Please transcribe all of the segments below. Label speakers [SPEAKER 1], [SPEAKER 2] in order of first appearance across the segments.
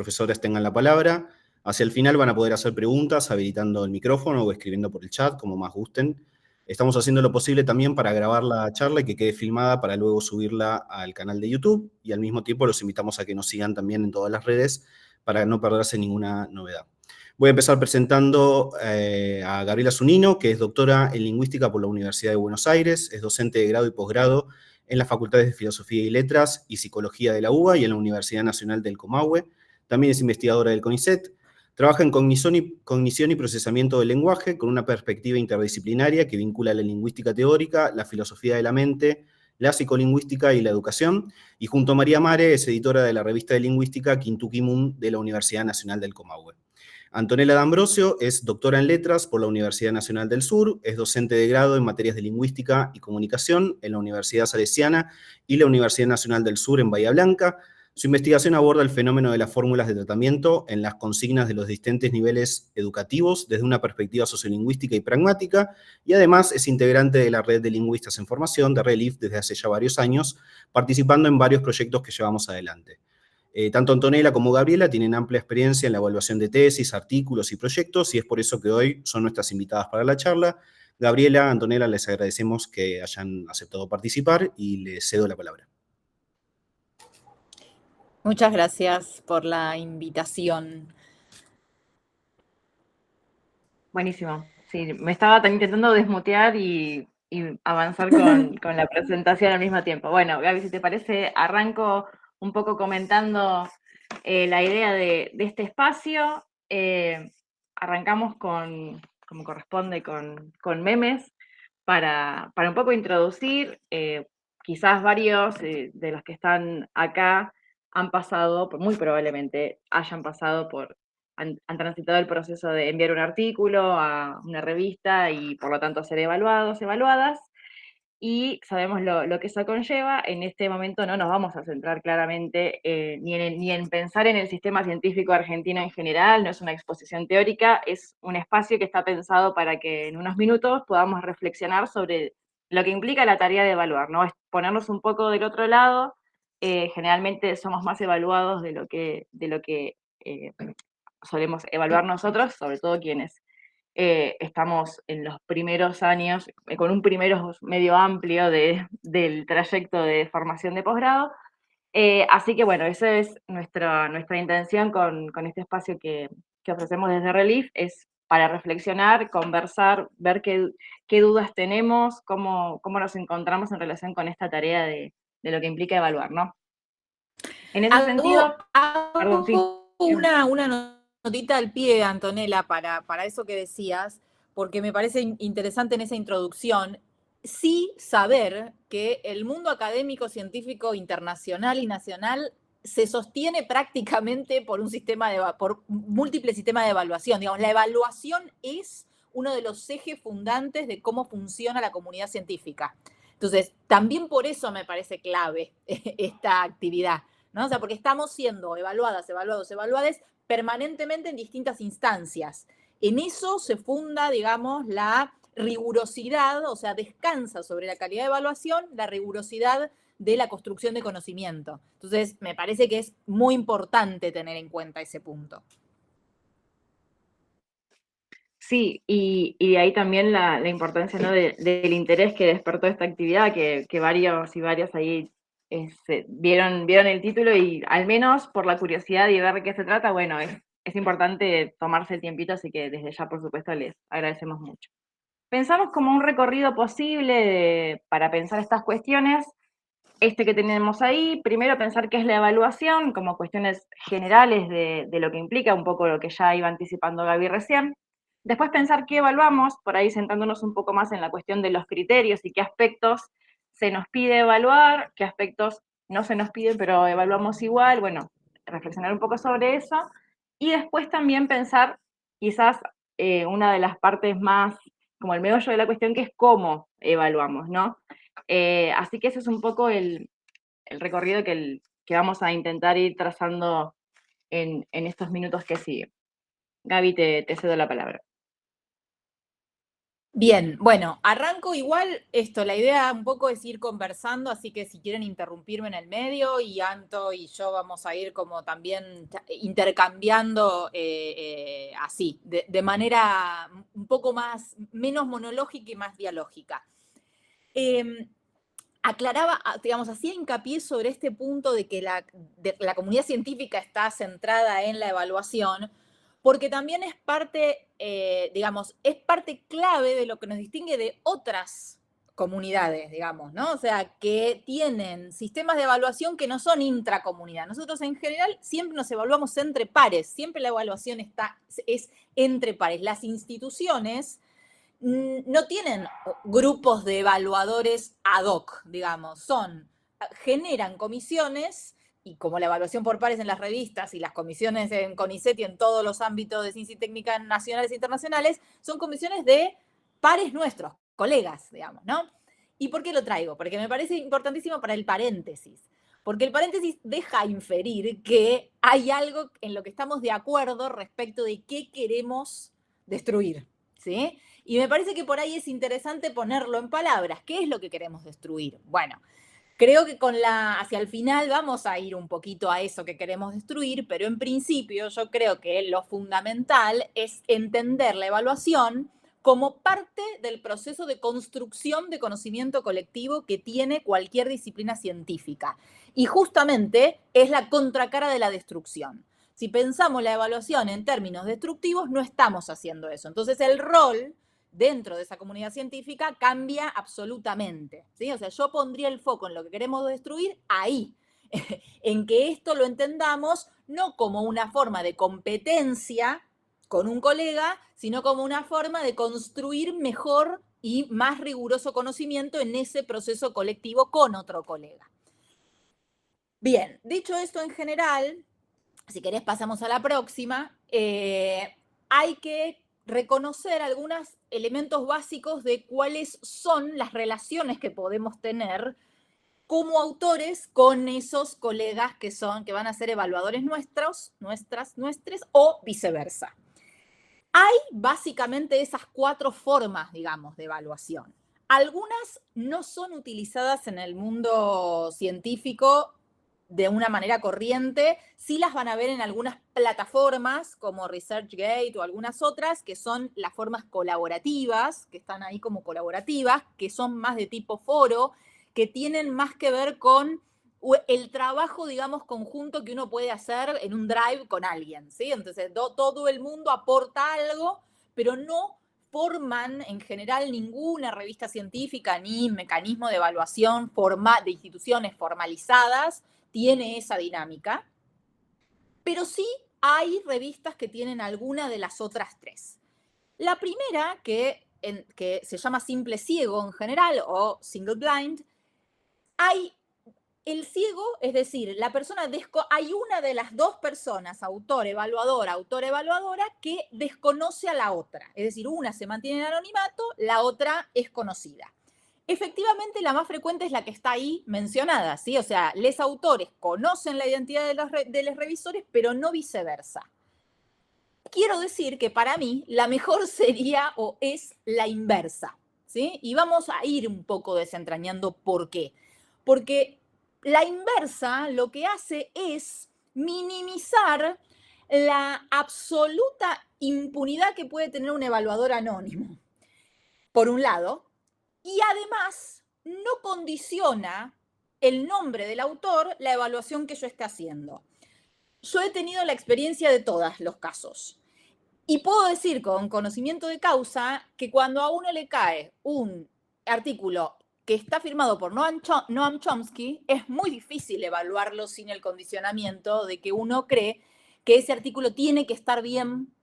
[SPEAKER 1] profesores tengan la palabra. Hacia el final van a poder hacer preguntas habilitando el micrófono o escribiendo por el chat, como más gusten. Estamos haciendo lo posible también para grabar la charla y que quede filmada para luego subirla al canal de YouTube, y al mismo tiempo los invitamos a que nos sigan también en todas las redes para no perderse ninguna novedad. Voy a empezar presentando a Gabriela Zunino, que es doctora en Lingüística por la Universidad de Buenos Aires, es docente de grado y posgrado en las Facultades de Filosofía y Letras y Psicología de la UBA y en la Universidad Nacional del Comahue. También es investigadora del CONICET. Trabaja en cognición y procesamiento del lenguaje con una perspectiva interdisciplinaria que vincula la lingüística teórica, la filosofía de la mente, la psicolingüística y la educación. Y junto a María Mare es editora de la revista de lingüística Quintuki Mun de la Universidad Nacional del Comahue. Antonella D'Ambrosio es doctora en letras por la Universidad Nacional del Sur, es docente de grado en materias de lingüística y comunicación en la Universidad Salesiana y la Universidad Nacional del Sur en Bahía Blanca. Su investigación aborda el fenómeno de las fórmulas de tratamiento en las consignas de los distintos niveles educativos desde una perspectiva sociolingüística y pragmática, y además es integrante de la Red de Lingüistas en Formación de RELIF desde hace ya varios años, participando en varios proyectos que llevamos adelante. Tanto Antonella como Gabriela tienen amplia experiencia en la evaluación de tesis, artículos y proyectos, y es por eso que hoy son nuestras invitadas para la charla. Gabriela, Antonella, les agradecemos que hayan aceptado participar y les cedo la palabra.
[SPEAKER 2] Muchas gracias por la invitación.
[SPEAKER 3] Buenísimo. Sí, me estaba intentando desmutear y avanzar con la presentación al mismo tiempo. Bueno, Gaby, si te parece, arranco un poco comentando la idea de este espacio. Arrancamos como corresponde, con memes para un poco introducir. Quizás varios de los que están acá han pasado, muy probablemente hayan pasado han transitado el proceso de enviar un artículo a una revista y por lo tanto ser evaluados, evaluadas, y sabemos lo que eso conlleva. En este momento no nos vamos a centrar claramente ni en pensar en el sistema científico argentino en general, no es una exposición teórica, es un espacio que está pensado para que en unos minutos podamos reflexionar sobre lo que implica la tarea de evaluar, ¿no? Es ponernos un poco del otro lado. Generalmente somos más evaluados de lo que solemos evaluar nosotros, sobre todo quienes estamos en los primeros años, con un primero medio amplio del trayecto de formación de posgrado. Así que bueno, esa es nuestra intención con este espacio que ofrecemos desde RELIF, es para reflexionar, conversar, ver qué dudas tenemos, cómo nos encontramos en relación con esta tarea de lo que implica evaluar, ¿no? En ese sentido, perdón, sí.
[SPEAKER 2] Una notita al pie, Antonella, para eso que decías, porque me parece interesante en esa introducción, sí saber que el mundo académico, científico, internacional y nacional se sostiene prácticamente por por múltiples sistemas de evaluación. Digamos, la evaluación es uno de los ejes fundantes de cómo funciona la comunidad científica. Entonces, también por eso me parece clave esta actividad, ¿no? O sea, porque estamos siendo evaluadas, evaluados, evaluades permanentemente en distintas instancias. En eso se funda, digamos, la rigurosidad, o sea, descansa sobre la calidad de evaluación, la rigurosidad de la construcción de conocimiento. Entonces, me parece que es muy importante tener en cuenta ese punto.
[SPEAKER 3] Sí, y de ahí también la importancia, ¿no? del interés que despertó esta actividad, que varios y varias ahí vieron el título, y al menos por la curiosidad y ver de qué se trata, bueno, es importante tomarse el tiempito, así que desde ya, por supuesto, les agradecemos mucho. Pensamos como un recorrido posible para pensar estas cuestiones, que tenemos ahí. Primero, pensar qué es la evaluación, como cuestiones generales de lo que implica, un poco lo que ya iba anticipando Gaby recién. Después, pensar qué evaluamos, por ahí sentándonos un poco más en la cuestión de los criterios y qué aspectos se nos pide evaluar, qué aspectos no se nos piden, pero evaluamos igual. Bueno, reflexionar un poco sobre eso. Y después también pensar, quizás, una de las partes más, como el meollo de la cuestión, que es cómo evaluamos, ¿no? Así que ese es un poco el recorrido que vamos a intentar ir trazando en estos minutos que siguen. Gaby, te cedo la palabra.
[SPEAKER 2] Bien, bueno, arranco igual esto, la idea un poco es ir conversando, así que si quieren interrumpirme en el medio y Anto y yo vamos a ir como también intercambiando así, de manera un poco más, menos monológica y más dialógica. Aclaraba, digamos, hacía hincapié sobre este punto de que la comunidad científica está centrada en la evaluación, porque también es parte, digamos, es parte clave de lo que nos distingue de otras comunidades, digamos, ¿no? O sea, que tienen sistemas de evaluación que no son intracomunidad. Nosotros en general siempre nos evaluamos entre pares, siempre la evaluación es entre pares. Las instituciones no tienen grupos de evaluadores ad hoc, digamos, generan comisiones, y como la evaluación por pares en las revistas y las comisiones en CONICET y en todos los ámbitos de ciencia y técnica nacionales e internacionales, son comisiones de pares nuestros, colegas, digamos, ¿no? ¿Y por qué lo traigo? Porque me parece importantísimo para el paréntesis. Porque el paréntesis deja inferir que hay algo en lo que estamos de acuerdo respecto de qué queremos destruir, ¿sí? Y me parece que por ahí es interesante ponerlo en palabras. ¿Qué es lo que queremos destruir? Bueno, creo que hacia el final vamos a ir un poquito a eso que queremos destruir, pero en principio yo creo que lo fundamental es entender la evaluación como parte del proceso de construcción de conocimiento colectivo que tiene cualquier disciplina científica. Y justamente es la contracara de la destrucción. Si pensamos la evaluación en términos destructivos, no estamos haciendo eso. Entonces el rol dentro de esa comunidad científica cambia absolutamente, ¿sí? O sea, yo pondría el foco en lo que queremos destruir ahí, en que esto lo entendamos no como una forma de competencia con un colega, sino como una forma de construir mejor y más riguroso conocimiento en ese proceso colectivo con otro colega. Bien, dicho esto en general, si querés pasamos a la próxima, hay que reconocer algunos elementos básicos de cuáles son las relaciones que podemos tener como autores con esos colegas que van a ser evaluadores nuestros o viceversa. Hay básicamente esas 4 formas, digamos, de evaluación. Algunas no son utilizadas en el mundo científico de una manera corriente, sí las van a ver en algunas plataformas como ResearchGate o algunas otras, que son las formas colaborativas, que están ahí como colaborativas, que son más de tipo foro, que tienen más que ver con el trabajo, digamos, conjunto que uno puede hacer en un drive con alguien, ¿sí? Entonces, todo el mundo aporta algo, pero no forman en general ninguna revista científica ni mecanismo de evaluación de instituciones formalizadas tiene esa dinámica, pero sí hay revistas que tienen alguna de las otras 3. La primera, que se llama Simple Ciego en general o Single Blind, hay el ciego, es decir, hay una de las 2 personas, autor-evaluadora, que desconoce a la otra. Es decir, una se mantiene en anonimato, la otra es conocida. Efectivamente, la más frecuente es la que está ahí mencionada, ¿sí? O sea, los autores conocen la identidad de los revisores, pero no viceversa. Quiero decir que para mí la mejor sería o es la inversa, ¿sí? Y vamos a ir un poco desentrañando por qué. Porque la inversa lo que hace es minimizar la absoluta impunidad que puede tener un evaluador anónimo, por un lado, y además no condiciona el nombre del autor la evaluación que yo esté haciendo. Yo he tenido la experiencia de todos los casos. Y puedo decir con conocimiento de causa que cuando a uno le cae un artículo que está firmado por Noam Chomsky, es muy difícil evaluarlo sin el condicionamiento de que uno cree que ese artículo tiene que estar bien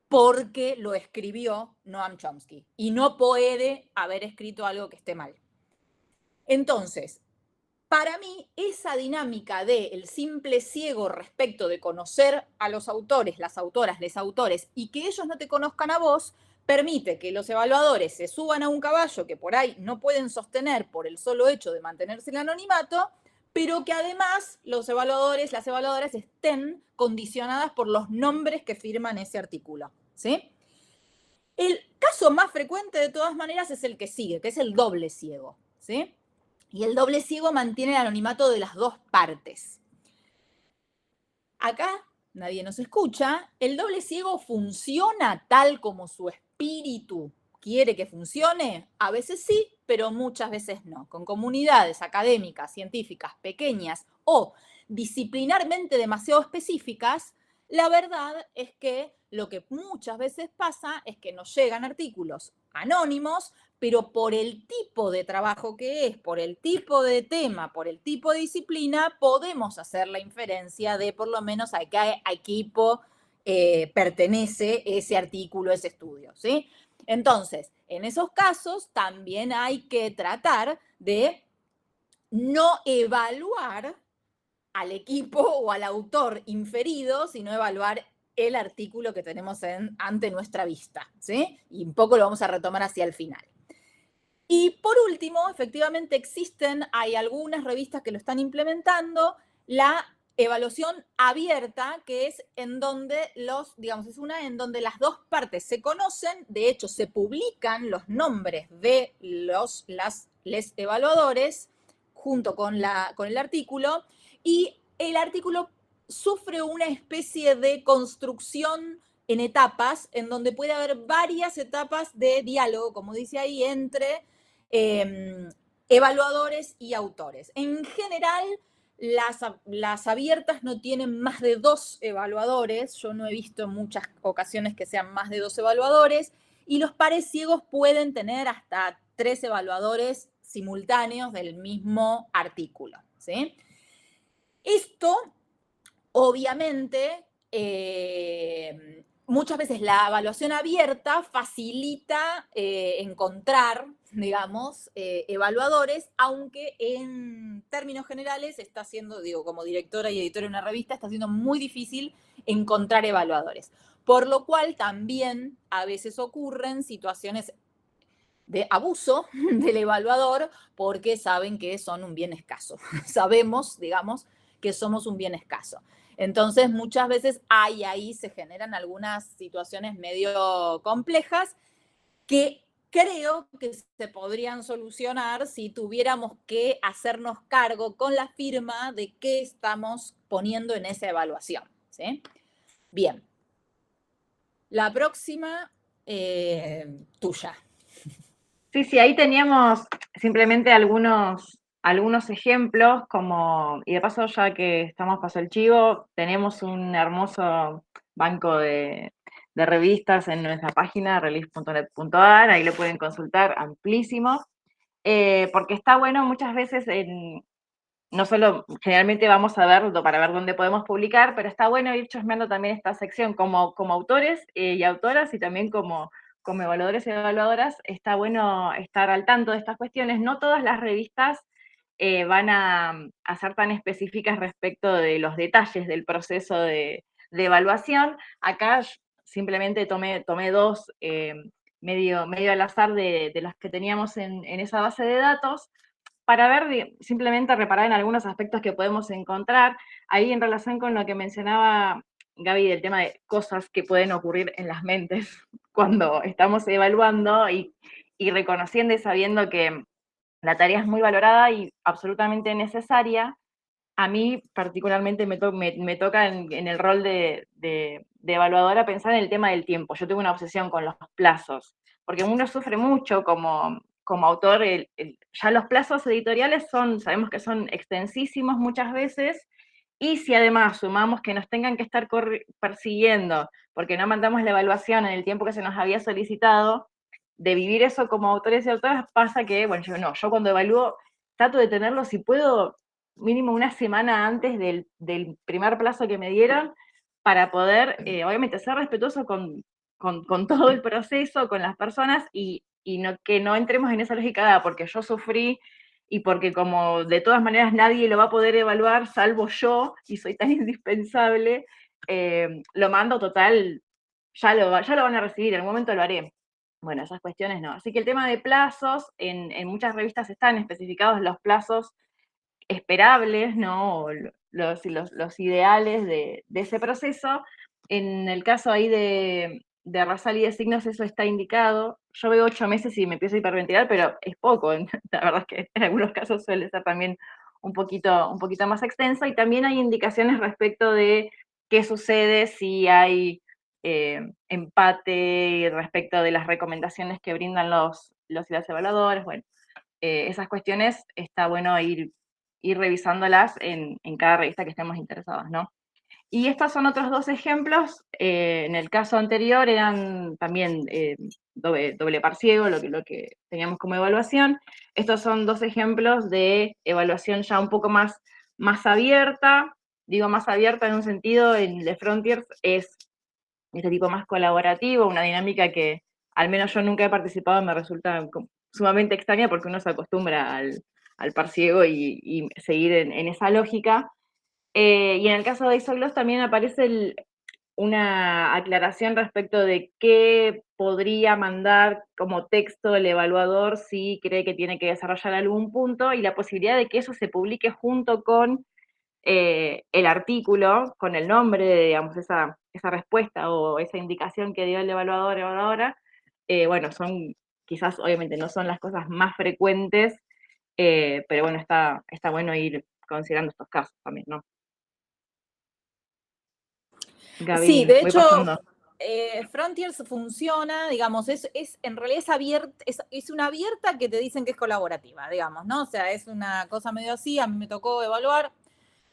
[SPEAKER 2] porque lo escribió Noam Chomsky y no puede haber escrito algo que esté mal. Entonces, para mí, esa dinámica del simple ciego respecto de conocer a los autores, las autoras, les autores, y que ellos no te conozcan a vos, permite que los evaluadores se suban a un caballo que por ahí no pueden sostener por el solo hecho de mantenerse en el anonimato, pero que además los evaluadores, las evaluadoras estén condicionadas por los nombres que firman ese artículo, ¿sí? El caso más frecuente de todas maneras es el que sigue, que es el doble ciego, ¿sí? Y el doble ciego mantiene el anonimato de las dos partes. Acá nadie nos escucha, el doble ciego funciona tal como su espíritu quiere que funcione. A veces sí, pero muchas veces no. Con comunidades académicas, científicas, pequeñas o disciplinarmente demasiado específicas, la verdad es que lo que muchas veces pasa es que nos llegan artículos anónimos, pero por el tipo de trabajo que es, por el tipo de tema, por el tipo de disciplina, podemos hacer la inferencia de por lo menos a qué equipo pertenece ese artículo, ese estudio, ¿sí? Entonces, en esos casos también hay que tratar de no evaluar al equipo o al autor inferido, sino evaluar el artículo que tenemos ante nuestra vista, ¿sí? Y un poco lo vamos a retomar hacia el final. Y por último, efectivamente hay algunas revistas que lo están implementando, la evaluación abierta, que es en donde es una en donde las dos partes se conocen, de hecho se publican los nombres de les evaluadores junto con el artículo, y el artículo sufre una especie de construcción en etapas, en donde puede haber varias etapas de diálogo, como dice ahí, entre evaluadores y autores. En general, las abiertas no tienen más de 2 evaluadores, yo no he visto en muchas ocasiones que sean más de 2 evaluadores, y los pares ciegos pueden tener hasta 3 evaluadores simultáneos del mismo artículo, ¿sí? Esto, obviamente, muchas veces la evaluación abierta facilita encontrar, digamos, evaluadores, aunque en términos generales está siendo, digo, como directora y editora de una revista, está siendo muy difícil encontrar evaluadores. Por lo cual también a veces ocurren situaciones de abuso del evaluador porque saben que son un bien escaso. Sabemos, digamos, que somos un bien escaso. Entonces, muchas veces ahí se generan algunas situaciones medio complejas que creo que se podrían solucionar si tuviéramos que hacernos cargo con la firma de qué estamos poniendo en esa evaluación, ¿sí? Bien. La próxima, tuya.
[SPEAKER 3] Sí, ahí teníamos simplemente algunos ejemplos, y de paso, ya que estamos paso el chivo, tenemos un hermoso banco de revistas en nuestra página, release.net.ar, ahí lo pueden consultar, amplísimo, porque está bueno muchas veces no solo, generalmente vamos a verlo para ver dónde podemos publicar, pero está bueno ir chusmeando también esta sección como autores y autoras, y también como evaluadores y evaluadoras. Está bueno estar al tanto de estas cuestiones. No todas las revistas van a ser tan específicas respecto de los detalles del proceso de evaluación. Acá simplemente tomé 2 medio al azar de las que teníamos en esa base de datos, para ver, simplemente reparar en algunos aspectos que podemos encontrar. Ahí, en relación con lo que mencionaba Gaby del tema de cosas que pueden ocurrir en las mentes cuando estamos evaluando y reconociendo y sabiendo que la tarea es muy valorada y absolutamente necesaria. A mí particularmente me toca en el rol de evaluadora pensar en el tema del tiempo. Yo tengo una obsesión con los plazos, porque uno sufre mucho como autor. Ya los plazos editoriales sabemos que son extensísimos muchas veces, y si además sumamos que nos tengan que estar persiguiendo porque no mandamos la evaluación en el tiempo que se nos había solicitado, de vivir eso como autores y autoras, pasa que, bueno, yo cuando evalúo trato de tenerlo, si puedo, mínimo una semana antes del primer plazo que me dieron, para poder, obviamente, ser respetuoso con todo el proceso, con las personas, y que no entremos en esa lógica de, porque yo sufrí y porque como de todas maneras nadie lo va a poder evaluar salvo yo, y soy tan indispensable, lo mando total, ya lo van a recibir, en algún momento lo haré. Bueno, esas cuestiones no. Así que el tema de plazos, en muchas revistas están especificados los plazos esperables, ¿no? O los ideales de ese proceso. En el caso ahí de de rasal y de signos eso está indicado. Yo veo 8 meses y me empiezo a hiperventilar, pero es poco. La verdad es que en algunos casos suele ser también un poquito más extenso. Y también hay indicaciones respecto de qué sucede si hay empate respecto de las recomendaciones que brindan los y las evaluadores. Bueno, esas cuestiones está bueno ir revisándolas en cada revista que estemos interesados, ¿no? Y estos son otros 2 ejemplos. En el caso anterior eran también doble par ciego, lo que teníamos como evaluación. Estos son 2 ejemplos de evaluación ya un poco más abierta. Digo más abierta en un sentido, en el de Frontiers es este tipo más colaborativo, una dinámica que al menos yo nunca he participado, me resulta sumamente extraña porque uno se acostumbra al par ciego y seguir en esa lógica. Y en el caso de Isogloss también aparece una aclaración respecto de qué podría mandar como texto el evaluador si cree que tiene que desarrollar algún punto, y la posibilidad de que eso se publique junto con el artículo, con el nombre de, digamos, esa respuesta o esa indicación que dio el evaluador o evaluadora. Bueno, son quizás, obviamente, no son las cosas más frecuentes, pero bueno, está bueno ir considerando estos casos también, ¿no? Gaby,
[SPEAKER 2] Sí, de
[SPEAKER 3] voy
[SPEAKER 2] hecho,
[SPEAKER 3] pasando.
[SPEAKER 2] Frontiers funciona, digamos, en realidad es abierta, es una abierta que te dicen que es colaborativa, digamos, ¿no? O sea, es una cosa medio así, a mí me tocó evaluar.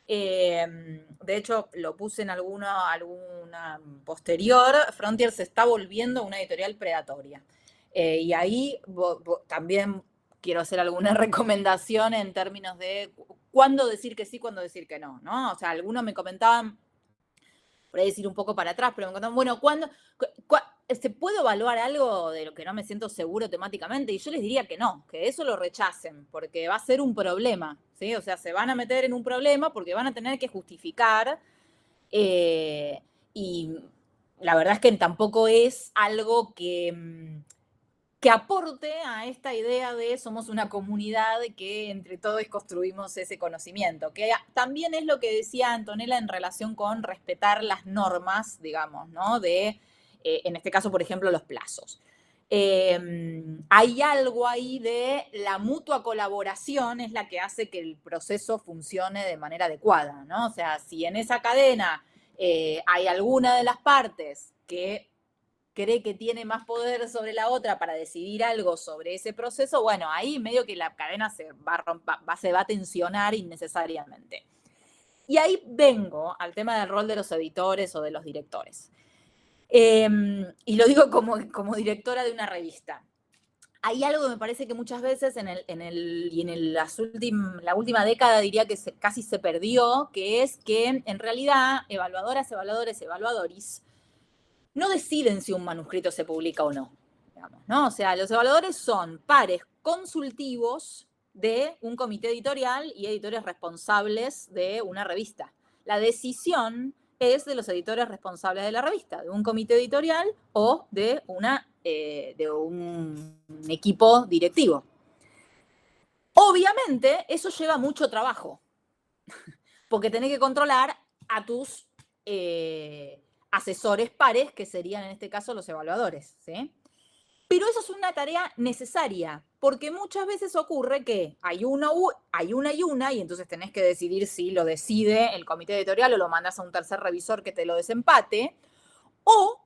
[SPEAKER 2] De hecho, lo puse en alguna posterior. Frontier se está volviendo una editorial predatoria. Y ahí también quiero hacer alguna recomendación en términos de cuándo decir que sí, cuándo decir que no, ¿no? O sea, algunos me comentaban, por ahí decir un poco para atrás, pero me contaban, bueno, ¿se puede evaluar algo de lo que no me siento seguro temáticamente? Y yo les diría que no, que eso lo rechacen, porque va a ser un problema, ¿sí? O sea, se van a meter en un problema porque van a tener que justificar, y la verdad es que tampoco es algo que aporte a esta idea de somos una comunidad que entre todos construimos ese conocimiento, que también es lo que decía Antonella en relación con respetar las normas, digamos, ¿no? En este caso, por ejemplo, los plazos. Hay algo ahí de la mutua colaboración es la que hace que el proceso funcione de manera adecuada, ¿no? O sea, si en esa cadena hay alguna de las partes que cree que tiene más poder sobre la otra para decidir algo sobre ese proceso, bueno, ahí medio que la cadena se va a tensionar innecesariamente. Y ahí vengo al tema del rol de los editores o de los directores. Y lo digo como directora de una revista. Hay algo que me parece que muchas veces la última década diría que casi se perdió, que es que en realidad evaluadoras, evaluadores, evaluadores no deciden si un manuscrito se publica o no, digamos, ¿no? O sea, los evaluadores son pares consultivos de un comité editorial y editores responsables de una revista. La decisión es de los editores responsables de la revista, de un comité editorial o de un equipo directivo. Obviamente, eso lleva mucho trabajo, porque tenés que controlar a tus asesores pares, que serían en este caso los evaluadores, ¿sí? Pero eso es una tarea necesaria, porque muchas veces ocurre que hay una y una, y entonces tenés que decidir si lo decide el comité editorial o lo mandas a un tercer revisor que te lo desempate, o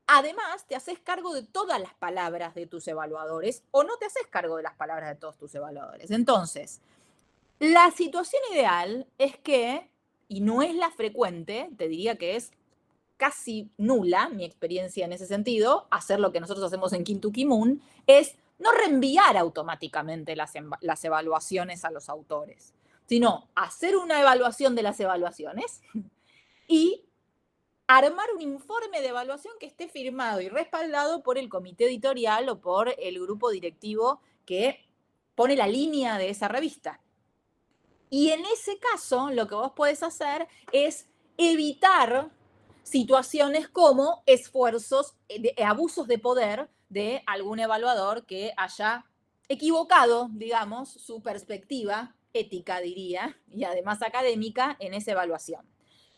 [SPEAKER 2] además te haces cargo de todas las palabras de tus evaluadores o no te haces cargo de las palabras de todos tus evaluadores. Entonces, la situación ideal es que, y no es la frecuente, te diría que es casi nula mi experiencia en ese sentido, hacer lo que nosotros hacemos en Kintuki Moon, es no reenviar automáticamente las evaluaciones a los autores, sino hacer una evaluación de las evaluaciones y armar un informe de evaluación que esté firmado y respaldado por el comité editorial o por el grupo directivo que pone la línea de esa revista. Y en ese caso, lo que vos podés hacer es evitar situaciones como esfuerzos, abusos de poder de algún evaluador que haya equivocado, digamos, su perspectiva ética, diría, y además académica en esa evaluación.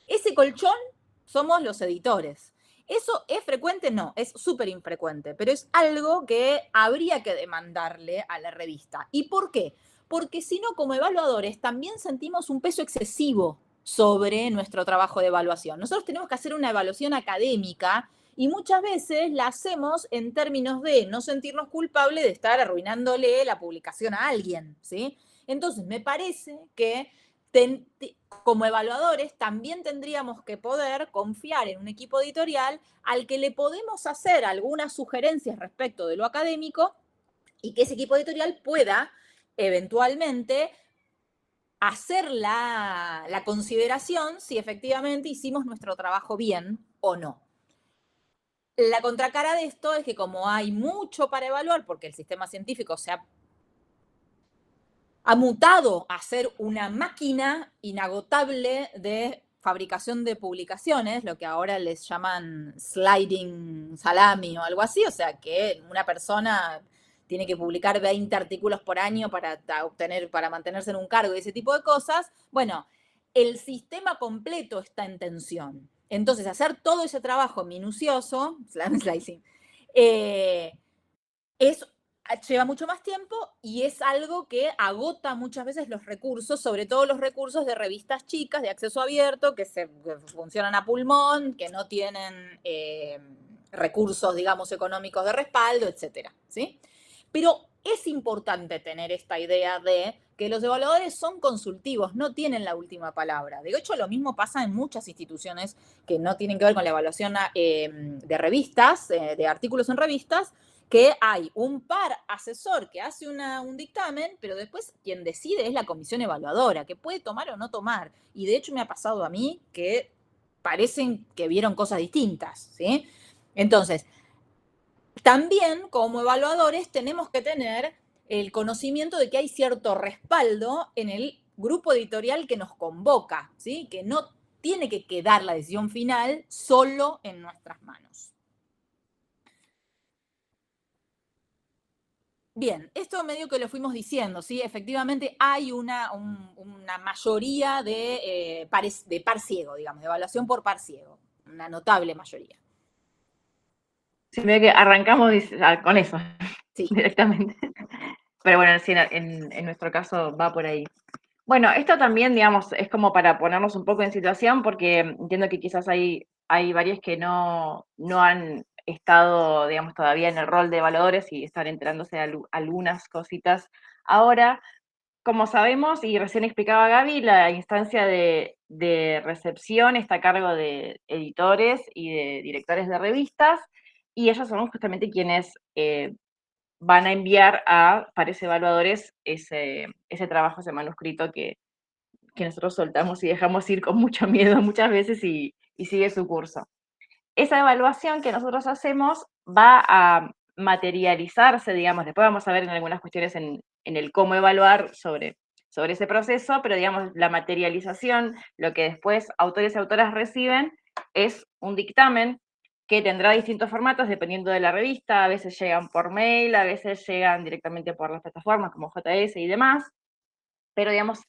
[SPEAKER 2] Ese colchón somos los editores. ¿Eso es frecuente? No, es súper infrecuente, pero es algo que habría que demandarle a la revista. ¿Y por qué? Porque si no, como evaluadores, también sentimos un peso excesivo sobre nuestro trabajo de evaluación. Nosotros tenemos que hacer una evaluación académica y muchas veces la hacemos en términos de no sentirnos culpables de estar arruinándole la publicación a alguien, ¿sí? Entonces, me parece que como evaluadores también tendríamos que poder confiar en un equipo editorial al que le podemos hacer algunas sugerencias respecto de lo académico y que ese equipo editorial pueda eventualmente hacer la consideración si efectivamente hicimos nuestro trabajo bien o no. La contracara de esto es que como hay mucho para evaluar, porque el sistema científico ha mutado a ser una máquina inagotable de fabricación de publicaciones, lo que ahora les llaman sliding salami o algo así, o sea que una persona tiene que publicar 20 artículos por año para mantenerse en un cargo y ese tipo de cosas. Bueno, el sistema completo está en tensión. Entonces, hacer todo ese trabajo minucioso, slicing, lleva mucho más tiempo y es algo que agota muchas veces los recursos, sobre todo los recursos de revistas chicas de acceso abierto que funcionan a pulmón, que no tienen recursos, digamos, económicos de respaldo, etcétera, ¿sí? Pero es importante tener esta idea de que los evaluadores son consultivos, no tienen la última palabra. De hecho, lo mismo pasa en muchas instituciones que no tienen que ver con la evaluación de revistas, de artículos en revistas, que hay un par asesor que hace un dictamen, pero después quien decide es la comisión evaluadora, que puede tomar o no tomar. Y de hecho me ha pasado a mí que parecen que vieron cosas distintas, ¿sí? Entonces, también como evaluadores tenemos que tener el conocimiento de que hay cierto respaldo en el grupo editorial que nos convoca, ¿sí? Que no tiene que quedar la decisión final solo en nuestras manos. Bien, esto medio que lo fuimos diciendo, ¿sí? Efectivamente hay una mayoría de par ciego, digamos, de evaluación por par ciego, una notable mayoría.
[SPEAKER 3] Sí, medio que arrancamos con eso,
[SPEAKER 2] Sí.
[SPEAKER 3] directamente. Pero bueno, sí, en nuestro caso va por ahí. Bueno, esto también, digamos, es como para ponernos un poco en situación, porque entiendo que quizás hay varias que no han estado, digamos, todavía en el rol de evaluadores y están enterándose de algunas cositas ahora. Como sabemos, y recién explicaba Gaby, la instancia de recepción está a cargo de editores y de directores de revistas, y ellos son justamente quienes van a enviar a pares evaluadores ese trabajo, ese manuscrito que nosotros soltamos y dejamos ir con mucho miedo muchas veces y sigue su curso. Esa evaluación que nosotros hacemos va a materializarse, digamos, después vamos a ver en algunas cuestiones en el cómo evaluar sobre ese proceso, pero digamos, la materialización, lo que después autores y autoras reciben, es un dictamen que tendrá distintos formatos dependiendo de la revista, a veces llegan por mail, a veces llegan directamente por las plataformas como JS y demás, pero digamos,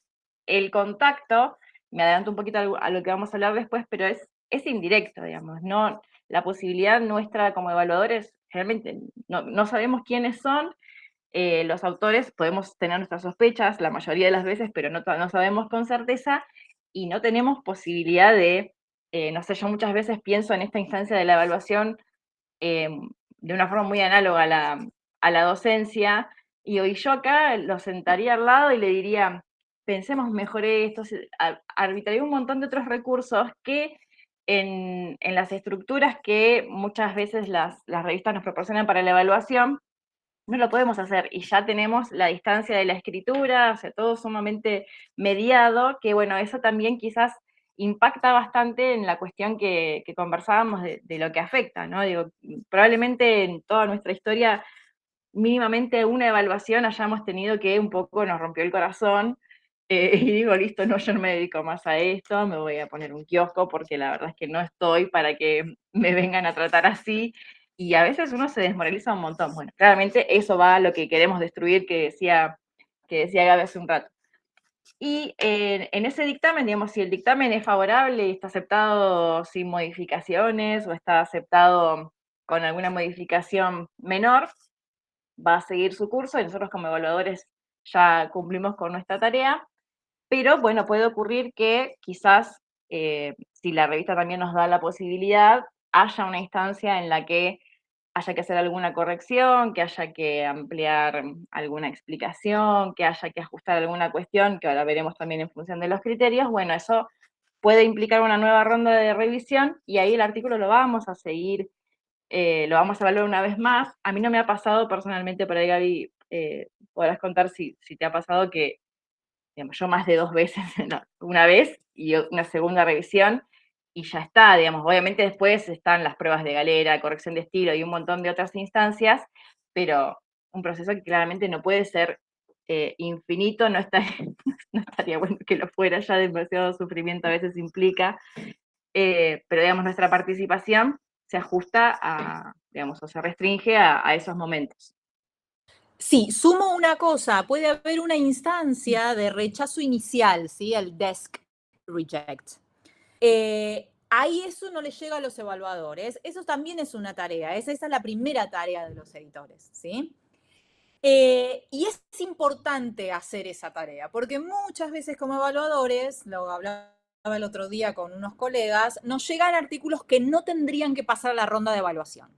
[SPEAKER 3] el contacto, me adelanto un poquito a lo que vamos a hablar después, pero es indirecto, digamos, no, la posibilidad nuestra como evaluadores, realmente no sabemos quiénes son, los autores podemos tener nuestras sospechas la mayoría de las veces, pero no sabemos con certeza y no tenemos posibilidad de, no sé, yo muchas veces pienso en esta instancia de la evaluación de una forma muy análoga a la docencia, y hoy yo acá lo sentaría al lado y le diría, pensemos mejor esto, arbitraría un montón de otros recursos que en las estructuras que muchas veces las revistas nos proporcionan para la evaluación, no lo podemos hacer, y ya tenemos la distancia de la escritura, o sea, todo sumamente mediado, que bueno, eso también quizás impacta bastante en la cuestión que conversábamos de lo que afecta, ¿no? Digo, probablemente en toda nuestra historia, mínimamente una evaluación hayamos tenido que un poco nos rompió el corazón, y digo, listo, no, yo no me dedico más a esto, me voy a poner un kiosco porque la verdad es que no estoy para que me vengan a tratar así, y a veces uno se desmoraliza un montón. Bueno, claramente eso va a lo que queremos destruir, que decía Gaby hace un rato. Y en ese dictamen, digamos, si el dictamen es favorable y está aceptado sin modificaciones o está aceptado con alguna modificación menor, va a seguir su curso y nosotros como evaluadores ya cumplimos con nuestra tarea. Pero bueno, puede ocurrir que quizás, si la revista también nos da la posibilidad, haya una instancia en la que haya que hacer alguna corrección, que haya que ampliar alguna explicación, que haya que ajustar alguna cuestión, que ahora veremos también en función de los criterios. Bueno, eso puede implicar una nueva ronda de revisión y ahí el artículo lo vamos a seguir, lo vamos a evaluar una vez más. A mí no me ha pasado personalmente, por ahí Gaby, podrás contar si te ha pasado que, digamos, yo más de 2 veces, no, una vez y una segunda revisión, y ya está, digamos. Obviamente después están las pruebas de galera, corrección de estilo y un montón de otras instancias, pero un proceso que claramente no puede ser infinito, no, está, no estaría bueno que lo fuera, ya demasiado sufrimiento a veces implica, pero digamos, nuestra participación se ajusta a, digamos, o se restringe a esos momentos.
[SPEAKER 2] Sí, sumo una cosa, puede haber una instancia de rechazo inicial, ¿sí? El desk reject. Ahí eso no le llega a los evaluadores, eso también es una tarea, esa es la primera tarea de los editores, ¿sí? Y es importante hacer esa tarea, porque muchas veces como evaluadores, lo hablaba el otro día con unos colegas, nos llegan artículos que no tendrían que pasar a la ronda de evaluación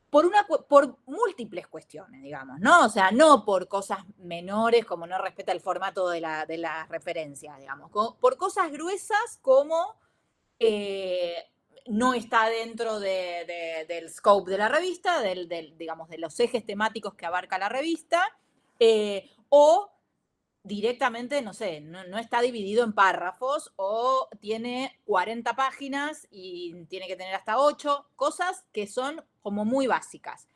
[SPEAKER 2] por múltiples cuestiones, digamos, ¿no? O sea, no por cosas menores como no respeta el formato de la referencia, digamos, por cosas gruesas como no está dentro del scope de la revista, digamos, de los ejes temáticos que abarca la revista, o directamente, no sé, no está dividido en párrafos o tiene 40 páginas y tiene que tener hasta 8, cosas que son como muy básicas.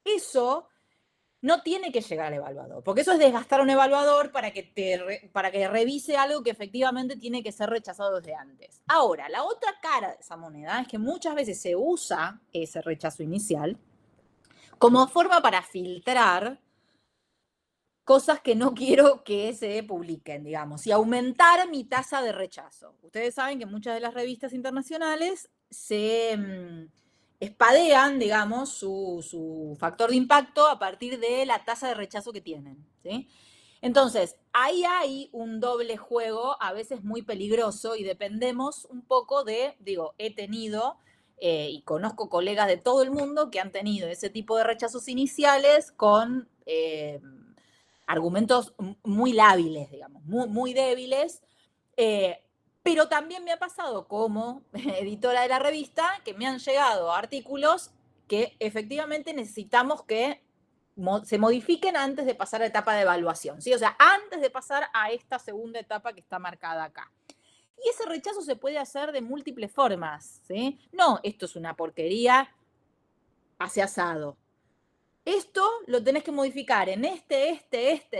[SPEAKER 2] Eso no tiene que llegar al evaluador, porque eso es desgastar a un evaluador para que revise algo que efectivamente tiene que ser rechazado desde antes. Ahora, la otra cara de esa moneda es que muchas veces se usa ese rechazo inicial como forma para filtrar cosas que no quiero que se publiquen, digamos, y aumentar mi tasa de rechazo. Ustedes saben que muchas de las revistas internacionales se espadean, digamos, su factor de impacto a partir de la tasa de rechazo que tienen, ¿sí? Entonces, ahí hay un doble juego, a veces muy peligroso, y dependemos un poco he tenido y conozco colegas de todo el mundo que han tenido ese tipo de rechazos iniciales con argumentos muy lábiles, digamos, muy débiles, eh, pero también me ha pasado como editora de la revista que me han llegado artículos que efectivamente necesitamos que se modifiquen antes de pasar a la etapa de evaluación, ¿sí? O sea, antes de pasar a esta segunda etapa que está marcada acá. Y ese rechazo se puede hacer de múltiples formas, ¿sí? No, esto es una porquería, hace asado. Esto lo tenés que modificar en este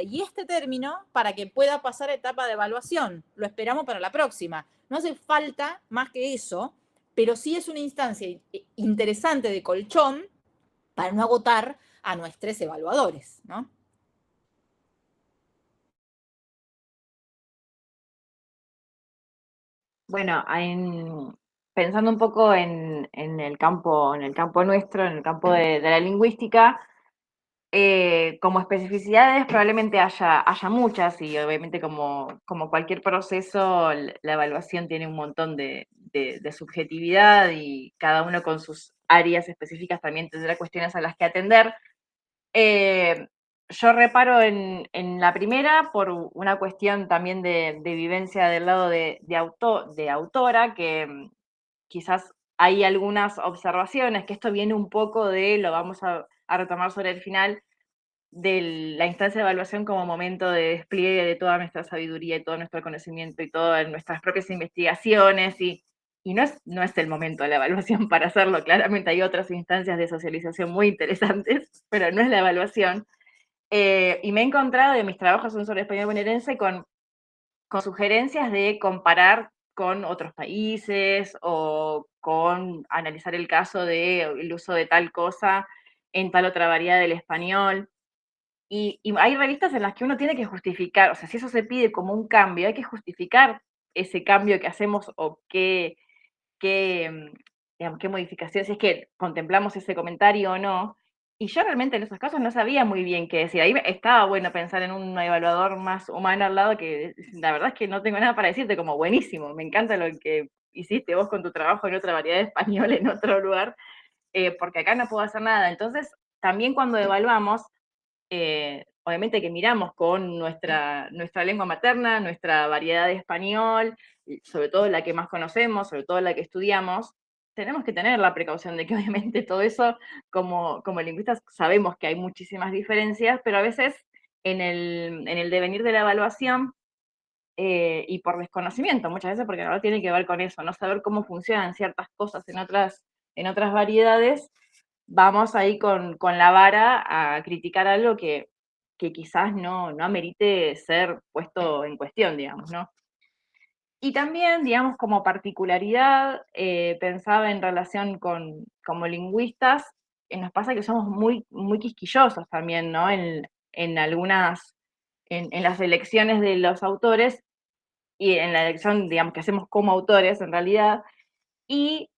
[SPEAKER 2] y este término para que pueda pasar a etapa de evaluación. Lo esperamos para la próxima. No hace falta más que eso, pero sí es una instancia interesante de colchón para no agotar a nuestros evaluadores, ¿no?
[SPEAKER 3] Bueno, pensando un poco en el campo nuestro, en el campo de la lingüística, como especificidades probablemente haya muchas y obviamente como cualquier proceso, la evaluación tiene un montón de subjetividad y cada uno con sus áreas específicas también tendrá cuestiones a las que atender. Yo reparo en la primera por una cuestión también de vivencia del lado de autora, que quizás hay algunas observaciones, que esto viene un poco lo vamos a retomar sobre el final, de la instancia de evaluación como momento de despliegue de toda nuestra sabiduría y todo nuestro conocimiento y todas nuestras propias investigaciones y no es el momento de la evaluación para hacerlo. Claramente hay otras instancias de socialización muy interesantes, pero no es la evaluación. Y me he encontrado de mis trabajos sobre español bonaerense con sugerencias de comparar con otros países o con analizar el caso del uso de tal cosa en tal otra variedad del español. Y hay revistas en las que uno tiene que justificar, o sea, si eso se pide como un cambio, hay que justificar ese cambio que hacemos o digamos, qué modificaciones, si es que contemplamos ese comentario o no. Y yo realmente en esos casos no sabía muy bien qué decir. Ahí estaba bueno pensar en un evaluador más humano al lado, que la verdad es que no tengo nada para decirte, como buenísimo, me encanta lo que hiciste vos con tu trabajo en otra variedad de español, en otro lugar, porque acá no puedo hacer nada. Entonces, también cuando evaluamos, obviamente que miramos con nuestra lengua materna, nuestra variedad de español, sobre todo la que más conocemos, sobre todo la que estudiamos, tenemos que tener la precaución de que obviamente todo eso, como lingüistas, sabemos que hay muchísimas diferencias, pero a veces en el devenir de la evaluación, y por desconocimiento, muchas veces, porque la verdad tiene que ver con eso, no saber cómo funcionan ciertas cosas en otras variedades, vamos ahí con la vara a criticar algo que quizás no amerite ser puesto en cuestión, digamos, ¿no? Y también, digamos, como particularidad, pensaba en relación como lingüistas, nos pasa que somos muy quisquillosos también, ¿no? En algunas, en las elecciones de los autores y en la elección, digamos, que hacemos como autores en realidad, y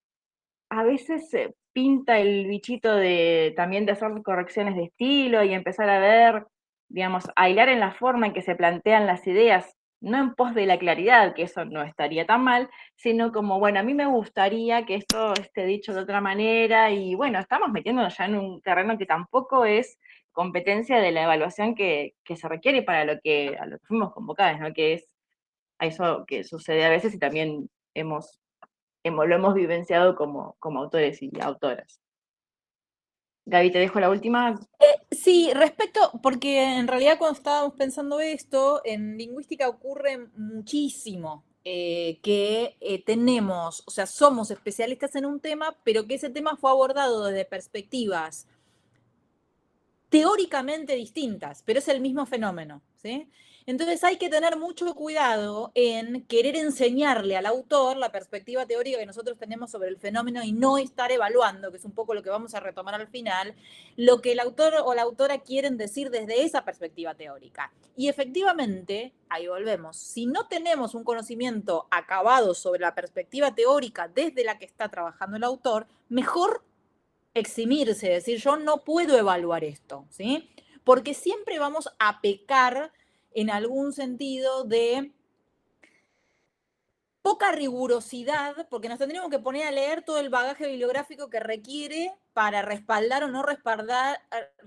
[SPEAKER 3] a veces se pinta el bichito de también de hacer correcciones de estilo y empezar a ver, digamos, a hilar en la forma en que se plantean las ideas, no en pos de la claridad, que eso no estaría tan mal, sino como, bueno, a mí me gustaría que esto esté dicho de otra manera y bueno, estamos metiéndonos ya en un terreno que tampoco es competencia de la evaluación que se requiere para a lo que fuimos convocados, ¿no? Que es a eso que sucede a veces y también lo hemos vivenciado como autores y autoras. Gaby, te dejo la última.
[SPEAKER 2] Sí, porque en realidad cuando estábamos pensando esto, en lingüística ocurre muchísimo que tenemos, o sea, somos especialistas en un tema, pero que ese tema fue abordado desde perspectivas teóricamente distintas, pero es el mismo fenómeno, ¿sí? Entonces hay que tener mucho cuidado en querer enseñarle al autor la perspectiva teórica que nosotros tenemos sobre el fenómeno y no estar evaluando, que es un poco lo que vamos a retomar al final, lo que el autor o la autora quieren decir desde esa perspectiva teórica. Y efectivamente, ahí volvemos, si no tenemos un conocimiento acabado sobre la perspectiva teórica desde la que está trabajando el autor, mejor eximirse, decir, yo no puedo evaluar esto, ¿sí? Porque siempre vamos a pecar en algún sentido de poca rigurosidad, porque nos tendríamos que poner a leer todo el bagaje bibliográfico que requiere para respaldar o no respaldar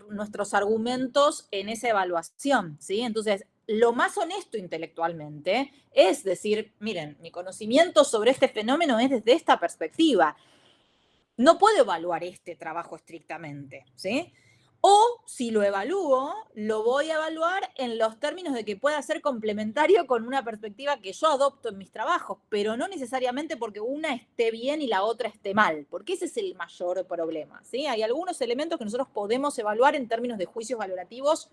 [SPEAKER 2] nuestros argumentos en esa evaluación, ¿sí? Entonces, lo más honesto intelectualmente es decir, miren, mi conocimiento sobre este fenómeno es desde esta perspectiva. No puedo evaluar este trabajo estrictamente, ¿sí? O si lo evalúo, lo voy a evaluar en los términos de que pueda ser complementario con una perspectiva que yo adopto en mis trabajos, pero no necesariamente porque una esté bien y la otra esté mal, porque ese es el mayor problema, ¿sí? Hay algunos elementos que nosotros podemos evaluar en términos de juicios valorativos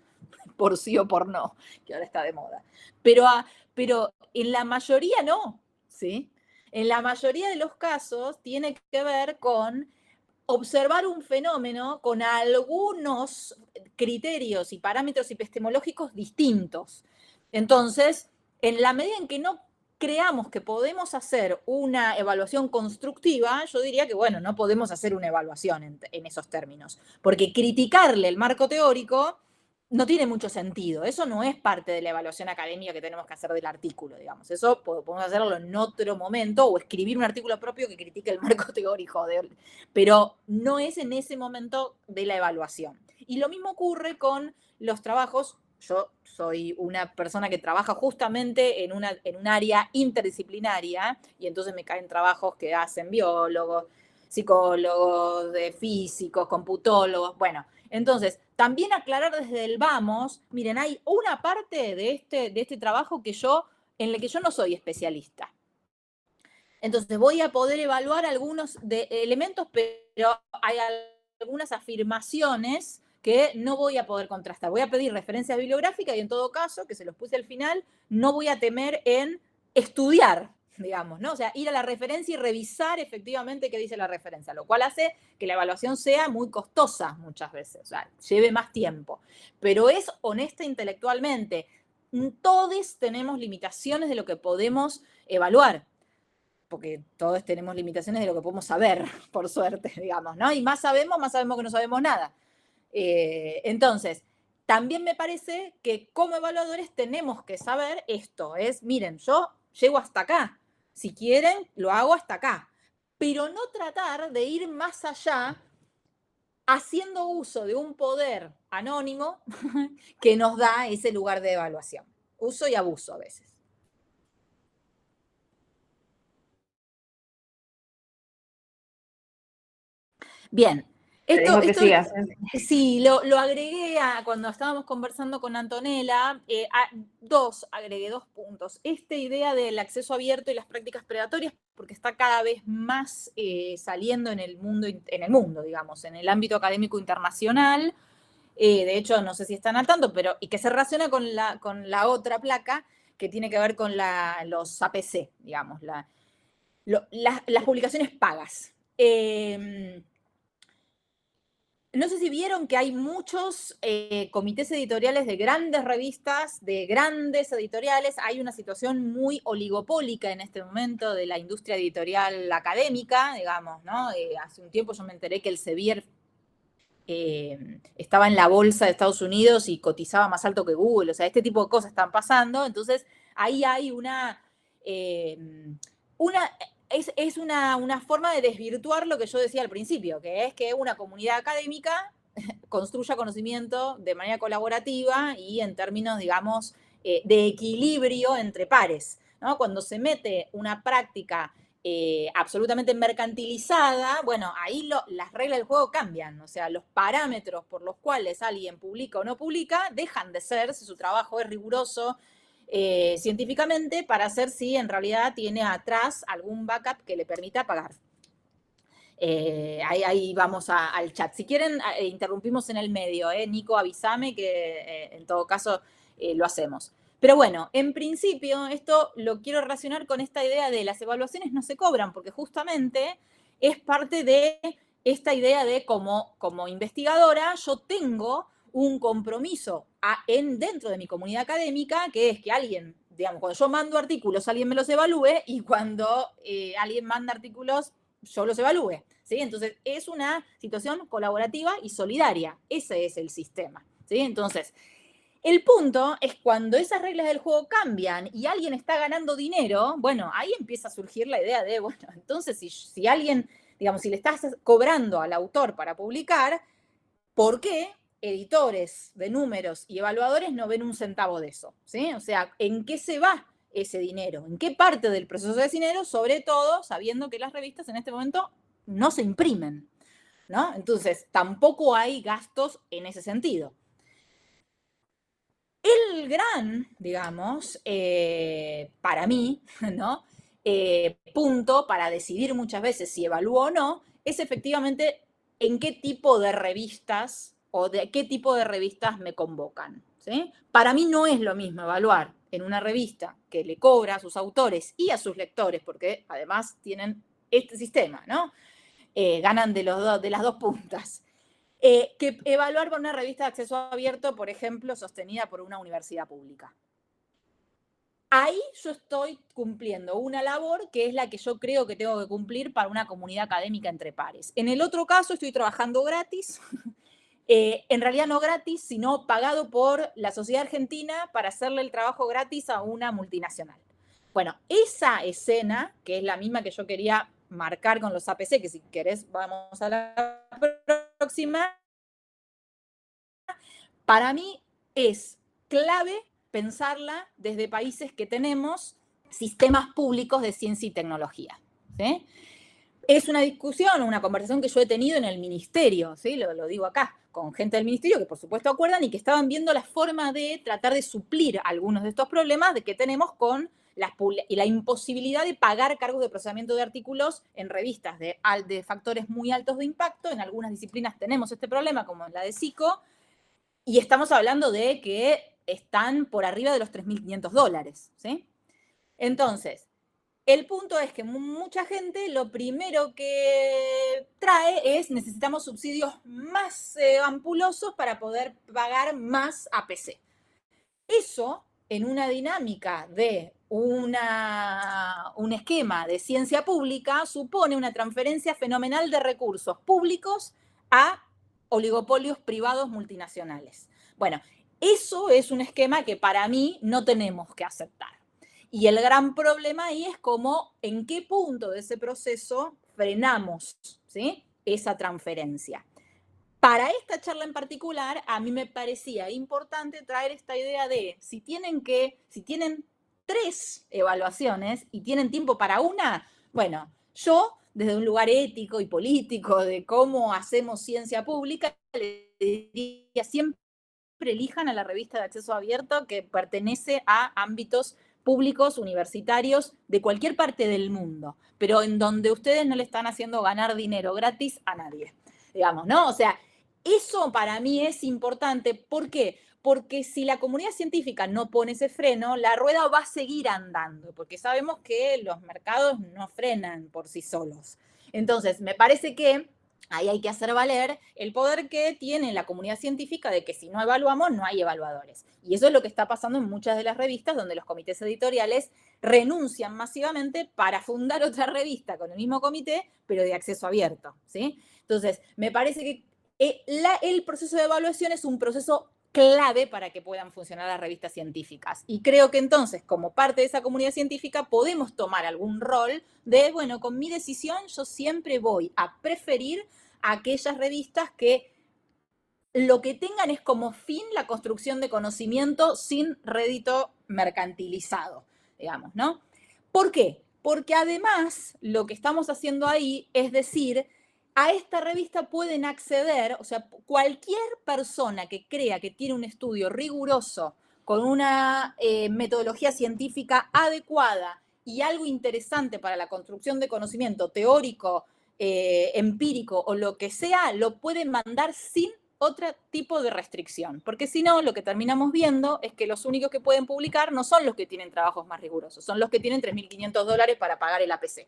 [SPEAKER 2] por sí o por no, que ahora está de moda. Pero en la mayoría no, ¿sí? En la mayoría de los casos tiene que ver con observar un fenómeno con algunos criterios y parámetros epistemológicos distintos. Entonces, en la medida en que no creamos que podemos hacer una evaluación constructiva, yo diría que, bueno, no podemos hacer una evaluación en esos términos, porque criticarle el marco teórico no tiene mucho sentido. Eso no es parte de la evaluación académica que tenemos que hacer del artículo, digamos. Eso podemos hacerlo en otro momento o escribir un artículo propio que critique el marco teórico, pero no es en ese momento de la evaluación. Y lo mismo ocurre con los trabajos. Yo soy una persona que trabaja justamente en un área interdisciplinaria y entonces me caen trabajos que hacen biólogos, psicólogos, físicos, computólogos, bueno. Entonces, también aclarar desde el vamos, miren, hay una parte de este trabajo en la que yo no soy especialista. Entonces, voy a poder evaluar algunos elementos, pero hay algunas afirmaciones que no voy a poder contrastar. Voy a pedir referencias bibliográficas y en todo caso, que se los puse al final, no voy a temer en estudiar, digamos, ¿no? O sea, ir a la referencia y revisar efectivamente qué dice la referencia, lo cual hace que la evaluación sea muy costosa muchas veces, o sea, lleve más tiempo. Pero es honesta intelectualmente. Todos tenemos limitaciones de lo que podemos evaluar, porque todos tenemos limitaciones de lo que podemos saber, por suerte, digamos, ¿no? Y más sabemos que no sabemos nada. Entonces, también me parece que como evaluadores tenemos que saber esto, miren, yo llego hasta acá, si quieren, lo hago hasta acá, pero no tratar de ir más allá haciendo uso de un poder anónimo que nos da ese lugar de evaluación. Uso y abuso a veces. Bien.
[SPEAKER 3] Te dejo que sigas.
[SPEAKER 2] Sí, lo agregué cuando estábamos conversando con Antonella, agregué 2 puntos. Esta idea del acceso abierto y las prácticas predatorias, porque está cada vez más saliendo en el mundo, digamos, en el ámbito académico internacional. De hecho, no sé si están al tanto, y que se relaciona con la otra placa que tiene que ver con los APC, digamos, las publicaciones pagas. No sé si vieron que hay muchos comités editoriales de grandes revistas, de grandes editoriales. Hay una situación muy oligopólica en este momento de la industria editorial académica, digamos, ¿no? Hace un tiempo yo me enteré que el Elsevier estaba en la bolsa de Estados Unidos y cotizaba más alto que Google. O sea, este tipo de cosas están pasando. Entonces, ahí hay es una forma de desvirtuar lo que yo decía al principio, que es que una comunidad académica construya conocimiento de manera colaborativa y en términos, digamos, de equilibrio entre pares, ¿no? Cuando se mete una práctica absolutamente mercantilizada, bueno, ahí las reglas del juego cambian, o sea, los parámetros por los cuales alguien publica o no publica dejan de ser, si su trabajo es riguroso científicamente, para hacer si en realidad tiene atrás algún backup que le permita pagar. Ahí vamos al chat. Si quieren, interrumpimos en el medio. Nico, avísame que en todo caso lo hacemos. Pero bueno, en principio esto lo quiero relacionar con esta idea de las evaluaciones no se cobran, porque justamente es parte de esta idea de como investigadora yo tengo un compromiso dentro de mi comunidad académica, que es que alguien, digamos, cuando yo mando artículos, alguien me los evalúe, y cuando alguien manda artículos, yo los evalúe. ¿Sí? Entonces, es una situación colaborativa y solidaria. Ese es el sistema. ¿Sí? Entonces, el punto es cuando esas reglas del juego cambian y alguien está ganando dinero, bueno, ahí empieza a surgir la idea de, bueno, entonces si alguien, digamos, si le estás cobrando al autor para publicar, ¿por qué editores de números y evaluadores no ven un centavo de eso? ¿Sí? O sea, ¿en qué se va ese dinero? ¿En qué parte del proceso de ese dinero? Sobre todo sabiendo que las revistas en este momento no se imprimen, ¿no? Entonces, tampoco hay gastos en ese sentido. El gran, digamos, para mí, ¿no? Punto para decidir muchas veces si evalúo o no, es efectivamente en qué tipo de revistas o de qué tipo de revistas me convocan. ¿Sí? Para mí no es lo mismo evaluar en una revista que le cobra a sus autores y a sus lectores, porque además tienen este sistema, ¿no? Ganan de las dos puntas. Que evaluar por una revista de acceso abierto, por ejemplo, sostenida por una universidad pública. Ahí yo estoy cumpliendo una labor que es la que yo creo que tengo que cumplir para una comunidad académica entre pares. En el otro caso estoy trabajando gratis, en realidad no gratis, sino pagado por la sociedad argentina para hacerle el trabajo gratis a una multinacional. Bueno, esa escena, que es la misma que yo quería marcar con los APC, que si querés vamos a la próxima, para mí es clave pensarla desde países que tenemos sistemas públicos de ciencia y tecnología. ¿Sí? Es una discusión, una conversación que yo he tenido en el ministerio, ¿sí? Lo digo acá, con gente del ministerio que por supuesto acuerdan y que estaban viendo la forma de tratar de suplir algunos de estos problemas que tenemos con la imposibilidad de pagar cargos de procesamiento de artículos en revistas de factores muy altos de impacto. En algunas disciplinas tenemos este problema, como en la de psico, y estamos hablando de que están por arriba de los $3.500, ¿sí? Entonces, el punto es que mucha gente lo primero que trae es necesitamos subsidios más ampulosos para poder pagar más APC. Eso, en una dinámica de un esquema de ciencia pública, supone una transferencia fenomenal de recursos públicos a oligopolios privados multinacionales. Bueno, eso es un esquema que para mí no tenemos que aceptar. Y el gran problema ahí es cómo, en qué punto de ese proceso frenamos, ¿sí?, esa transferencia. Para esta charla en particular, a mí me parecía importante traer esta idea de si tienen 3 evaluaciones y tienen tiempo para una, bueno, yo desde un lugar ético y político de cómo hacemos ciencia pública, les diría siempre elijan a la revista de acceso abierto que pertenece a ámbitos públicos, universitarios, de cualquier parte del mundo, pero en donde ustedes no le están haciendo ganar dinero gratis a nadie, digamos, ¿no? O sea, eso para mí es importante. ¿Por qué? Porque si la comunidad científica no pone ese freno, la rueda va a seguir andando, porque sabemos que los mercados no frenan por sí solos. Entonces, me parece que ahí hay que hacer valer el poder que tiene la comunidad científica de que si no evaluamos, no hay evaluadores. Y eso es lo que está pasando en muchas de las revistas donde los comités editoriales renuncian masivamente para fundar otra revista con el mismo comité, pero de acceso abierto, ¿sí? Entonces, me parece que el proceso de evaluación es un proceso clave para que puedan funcionar las revistas científicas. Y creo que entonces, como parte de esa comunidad científica, podemos tomar algún rol de, bueno, con mi decisión yo siempre voy a preferir a aquellas revistas que lo que tengan es como fin la construcción de conocimiento sin rédito mercantilizado, digamos, ¿no? ¿Por qué? Porque además lo que estamos haciendo ahí es decir, a esta revista pueden acceder, o sea, cualquier persona que crea que tiene un estudio riguroso, con una metodología científica adecuada y algo interesante para la construcción de conocimiento teórico, empírico o lo que sea, lo puede mandar sin otro tipo de restricción, porque si no, lo que terminamos viendo es que los únicos que pueden publicar no son los que tienen trabajos más rigurosos, son los que tienen $3.500 para pagar el APC.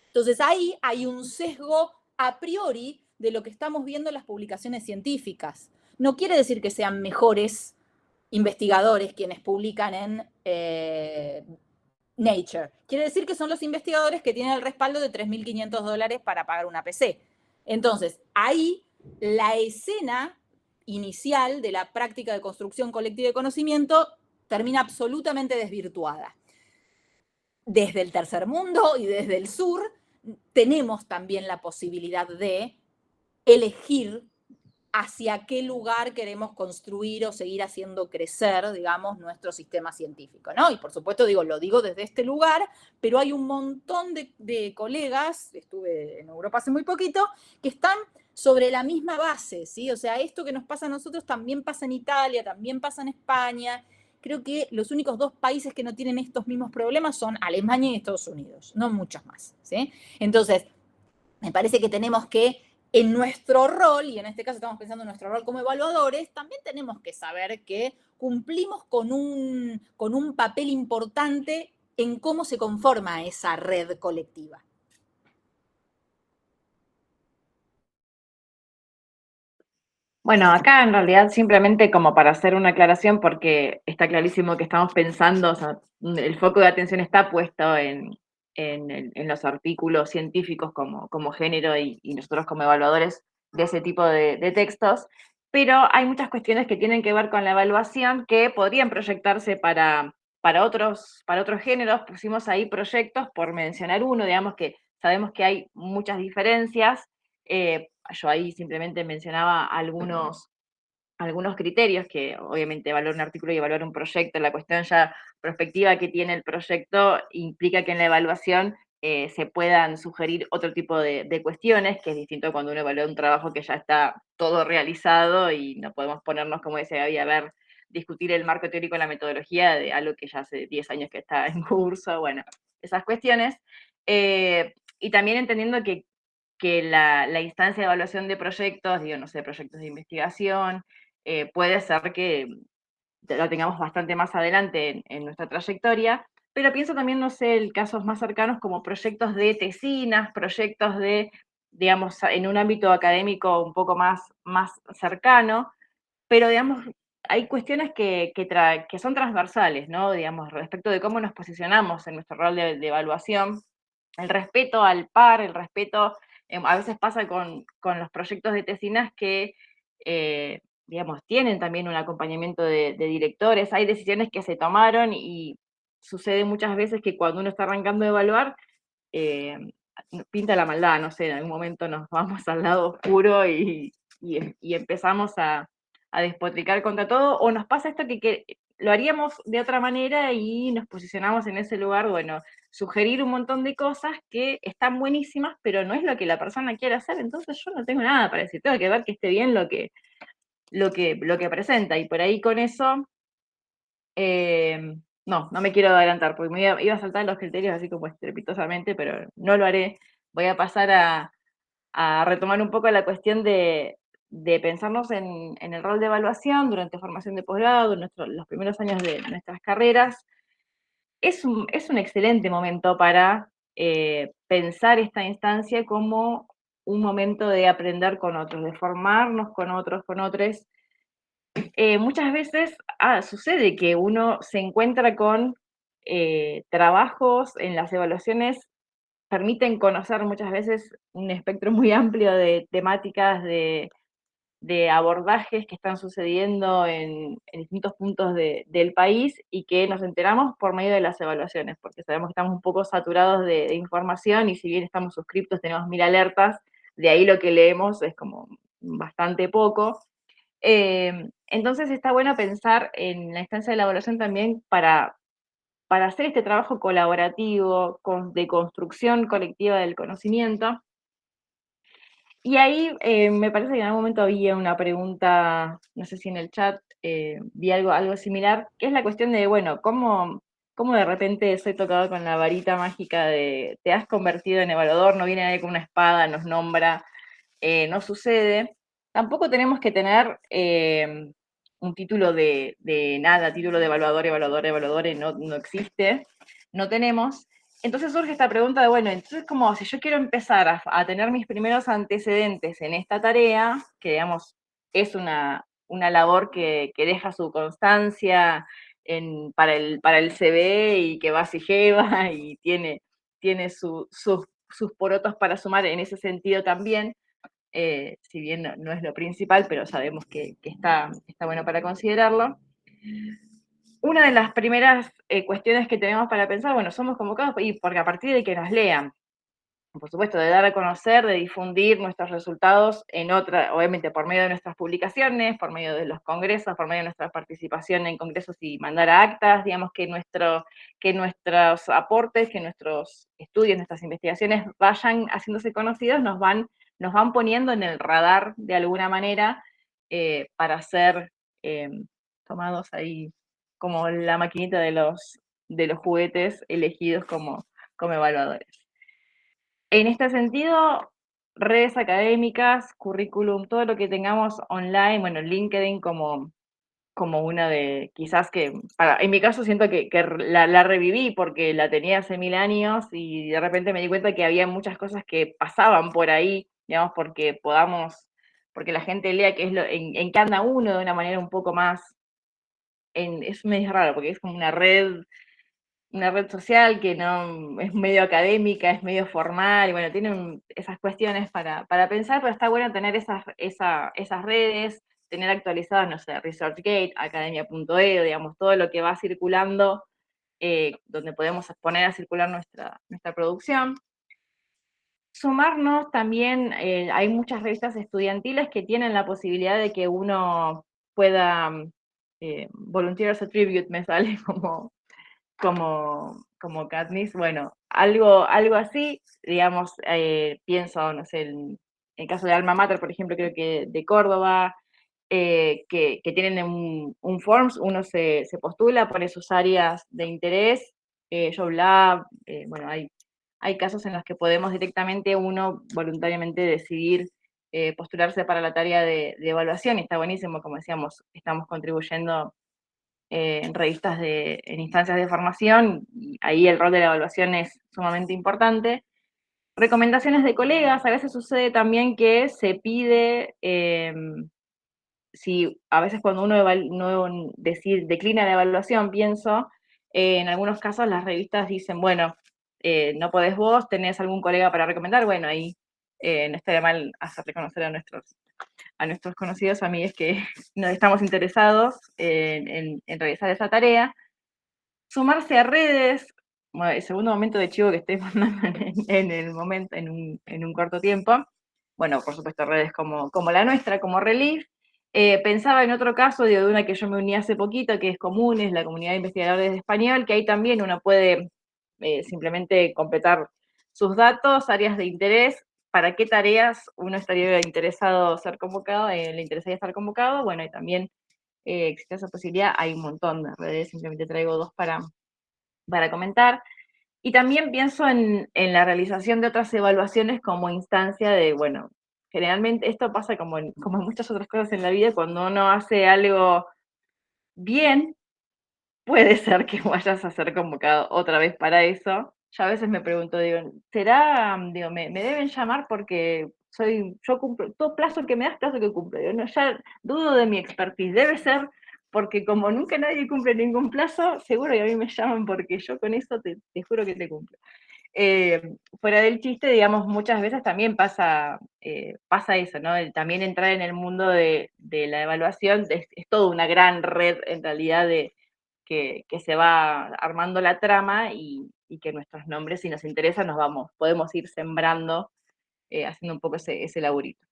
[SPEAKER 2] Entonces ahí hay un sesgo a priori de lo que estamos viendo en las publicaciones científicas. No quiere decir que sean mejores investigadores quienes publican en Nature. Quiere decir que son los investigadores que tienen el respaldo de $3.500 para pagar un APC. Entonces, ahí la escena inicial de la práctica de construcción colectiva de conocimiento termina absolutamente desvirtuada. Desde el tercer mundo y desde el sur tenemos también la posibilidad de elegir hacia qué lugar queremos construir o seguir haciendo crecer, digamos, nuestro sistema científico, ¿no? Y por supuesto, lo digo desde este lugar, pero hay un montón de colegas, estuve en Europa hace muy poquito, que están sobre la misma base, ¿sí? O sea, esto que nos pasa a nosotros también pasa en Italia, también pasa en España. Creo que los únicos 2 países que no tienen estos mismos problemas son Alemania y Estados Unidos, no muchos más, ¿sí? Entonces, me parece que tenemos que, en nuestro rol, y en este caso estamos pensando en nuestro rol como evaluadores, también tenemos que saber que cumplimos con un papel importante en cómo se conforma esa red colectiva.
[SPEAKER 3] Bueno, acá en realidad simplemente como para hacer una aclaración, porque está clarísimo que estamos pensando, o sea, el foco de atención está puesto en los artículos científicos como género y nosotros como evaluadores de ese tipo de textos, pero hay muchas cuestiones que tienen que ver con la evaluación que podrían proyectarse para otros géneros. Pusimos ahí proyectos, por mencionar uno, digamos que sabemos que hay muchas diferencias. Yo ahí simplemente mencionaba algunos criterios que obviamente evaluar un artículo y evaluar un proyecto, la cuestión ya prospectiva que tiene el proyecto implica que en la evaluación se puedan sugerir otro tipo de cuestiones, que es distinto cuando uno evalúa un trabajo que ya está todo realizado y no podemos ponernos, como decía Gaby, a ver, discutir el marco teórico y la metodología de algo que ya hace 10 años que está en curso, bueno, esas cuestiones. Y también entendiendo que la instancia de evaluación de proyectos, no sé, proyectos de investigación, puede ser que lo tengamos bastante más adelante en nuestra trayectoria, pero pienso también, no sé, en casos más cercanos como proyectos de tesinas, proyectos de, digamos, en un ámbito académico un poco más cercano, pero digamos, hay cuestiones que son transversales, ¿no? Digamos, respecto de cómo nos posicionamos en nuestro rol de evaluación, el respeto al par, el respeto, a veces pasa con los proyectos de tesinas que, digamos, tienen también un acompañamiento de directores, hay decisiones que se tomaron y sucede muchas veces que cuando uno está arrancando a evaluar, eh, pinta la maldad, no sé, en algún momento nos vamos al lado oscuro y empezamos a despotricar contra todo, o nos pasa esto que lo haríamos de otra manera y nos posicionamos en ese lugar, bueno, sugerir un montón de cosas que están buenísimas, pero no es lo que la persona quiere hacer, entonces yo no tengo nada para decir, tengo que ver que esté bien lo que presenta, y por ahí con eso, no me quiero adelantar, porque iba a saltar los criterios así como estrepitosamente, pero no lo haré. Voy a pasar a retomar un poco la cuestión de pensarnos en el rol de evaluación durante formación de posgrado, los primeros años de nuestras carreras. Es un excelente momento para pensar esta instancia como un momento de aprender con otros, de formarnos con otros, con otros. Muchas veces sucede que uno se encuentra con trabajos en las evaluaciones, permiten conocer muchas veces un espectro muy amplio de temáticas, de abordajes que están sucediendo en distintos puntos del país y que nos enteramos por medio de las evaluaciones, porque sabemos que estamos un poco saturados de información y si bien estamos suscriptos, tenemos 1000 alertas, de ahí lo que leemos es como bastante poco. Entonces está bueno pensar en la instancia de la evaluación también para hacer este trabajo colaborativo, de construcción colectiva del conocimiento. Y ahí me parece que en algún momento había una pregunta, no sé si en el chat vi algo similar, que es la cuestión de, bueno, ¿cómo de repente soy tocado con la varita mágica de te has convertido en evaluador? No viene nadie con una espada, nos nombra, no sucede. Tampoco tenemos que tener un título de nada, título de evaluador, no existe, no tenemos. Entonces surge esta pregunta de, bueno, entonces como si yo quiero empezar a tener mis primeros antecedentes en esta tarea, que digamos es una labor que deja su constancia para el CV y que va si lleva y tiene sus porotos para sumar en ese sentido también, si bien no es lo principal, pero sabemos que está bueno para considerarlo. Una de las primeras cuestiones que tenemos para pensar, bueno, somos convocados y porque a partir de que nos lean, por supuesto, de dar a conocer, de difundir nuestros resultados obviamente por medio de nuestras publicaciones, por medio de los congresos, por medio de nuestra participación en congresos y mandar a actas, digamos que nuestros aportes, que nuestros estudios, nuestras investigaciones vayan haciéndose conocidos, nos van poniendo en el radar de alguna manera para ser eh, tomados ahí como la maquinita de los juguetes elegidos como evaluadores. En este sentido, redes académicas, currículum, todo lo que tengamos online, bueno, LinkedIn como una de, quizás en mi caso siento que la reviví porque la tenía hace 1000 años y de repente me di cuenta que había muchas cosas que pasaban por ahí, digamos, porque la gente lea qué es en qué anda uno de una manera un poco más, es medio raro porque es como una red social que no es medio académica, es medio formal, y bueno, tienen esas cuestiones para pensar, pero está bueno tener esas redes, tener actualizadas, no sé, ResearchGate, academia.edu, digamos, todo lo que va circulando, donde podemos poner a circular nuestra producción. Sumarnos también, hay muchas revistas estudiantiles que tienen la posibilidad de que uno pueda, volunteers attribute me sale como Katniss, bueno, algo así, digamos, pienso, no sé, en el caso de Alma Mater, por ejemplo, creo que de Córdoba, que tienen un Forms, uno se postula, pone sus áreas de interés, JobLab, bueno, hay casos en los que podemos directamente uno voluntariamente decidir postularse para la tarea de evaluación, y está buenísimo, como decíamos, estamos contribuyendo en revistas en instancias de formación, y ahí el rol de la evaluación es sumamente importante. Recomendaciones de colegas, a veces sucede también que se pide, si a veces cuando uno declina la evaluación, pienso, en algunos casos las revistas dicen, bueno, no podés vos, tenés algún colega para recomendar, bueno, ahí no estaría mal hacer reconocer a nuestros conocidos amigos que nos estamos interesados en realizar esa tarea. Sumarse a redes, bueno, el segundo momento de chivo que estoy mandando en el momento, en un corto tiempo. Bueno, por supuesto, redes como la nuestra, como Relief. Pensaba en otro caso, de una que yo me uní hace poquito, que es común, es la comunidad de investigadores de español, que ahí también uno puede simplemente completar sus datos, áreas de interés, para qué tareas uno estaría interesado ser convocado, le interesaría estar convocado. Bueno, y también existe esa posibilidad, hay un montón de redes, simplemente traigo dos para comentar. Y también pienso en la realización de otras evaluaciones como instancia de, bueno, generalmente esto pasa como en muchas otras cosas en la vida, cuando uno hace algo bien, puede ser que vayas a ser convocado otra vez para eso. Yo a veces me pregunto, digo, ¿será, digo, me deben llamar porque yo cumplo, todo plazo que me das, plazo que cumplo? Digo, no, ya dudo de mi expertise, debe ser porque como nunca nadie cumple ningún plazo, seguro que a mí me llaman porque yo con eso te juro que te cumplo. Fuera del chiste, digamos, muchas veces también pasa eso, ¿no? También entrar en el mundo de la evaluación es toda una gran red, en realidad, que se va armando la trama y que nuestros nombres, si nos interesa, podemos ir sembrando, haciendo un poco ese laburito.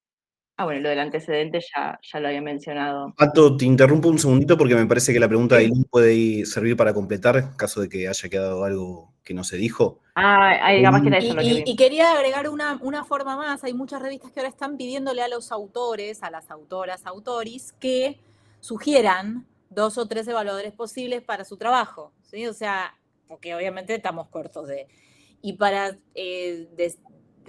[SPEAKER 3] Ah, bueno, lo del antecedente ya lo había mencionado.
[SPEAKER 1] Pato, te interrumpo un segundito porque me parece que la pregunta de
[SPEAKER 3] Sí.
[SPEAKER 1] Aileen puede servir para completar, en caso de que haya quedado algo que no se dijo.
[SPEAKER 3] Capaz que era eso lo que vi.
[SPEAKER 2] Y quería agregar una forma más. Hay muchas revistas que ahora están pidiéndole a los autores, a las autoras, autoris, que sugieran 2 o 3 evaluadores posibles para su trabajo, ¿sí? O sea, porque obviamente estamos cortos de... Y para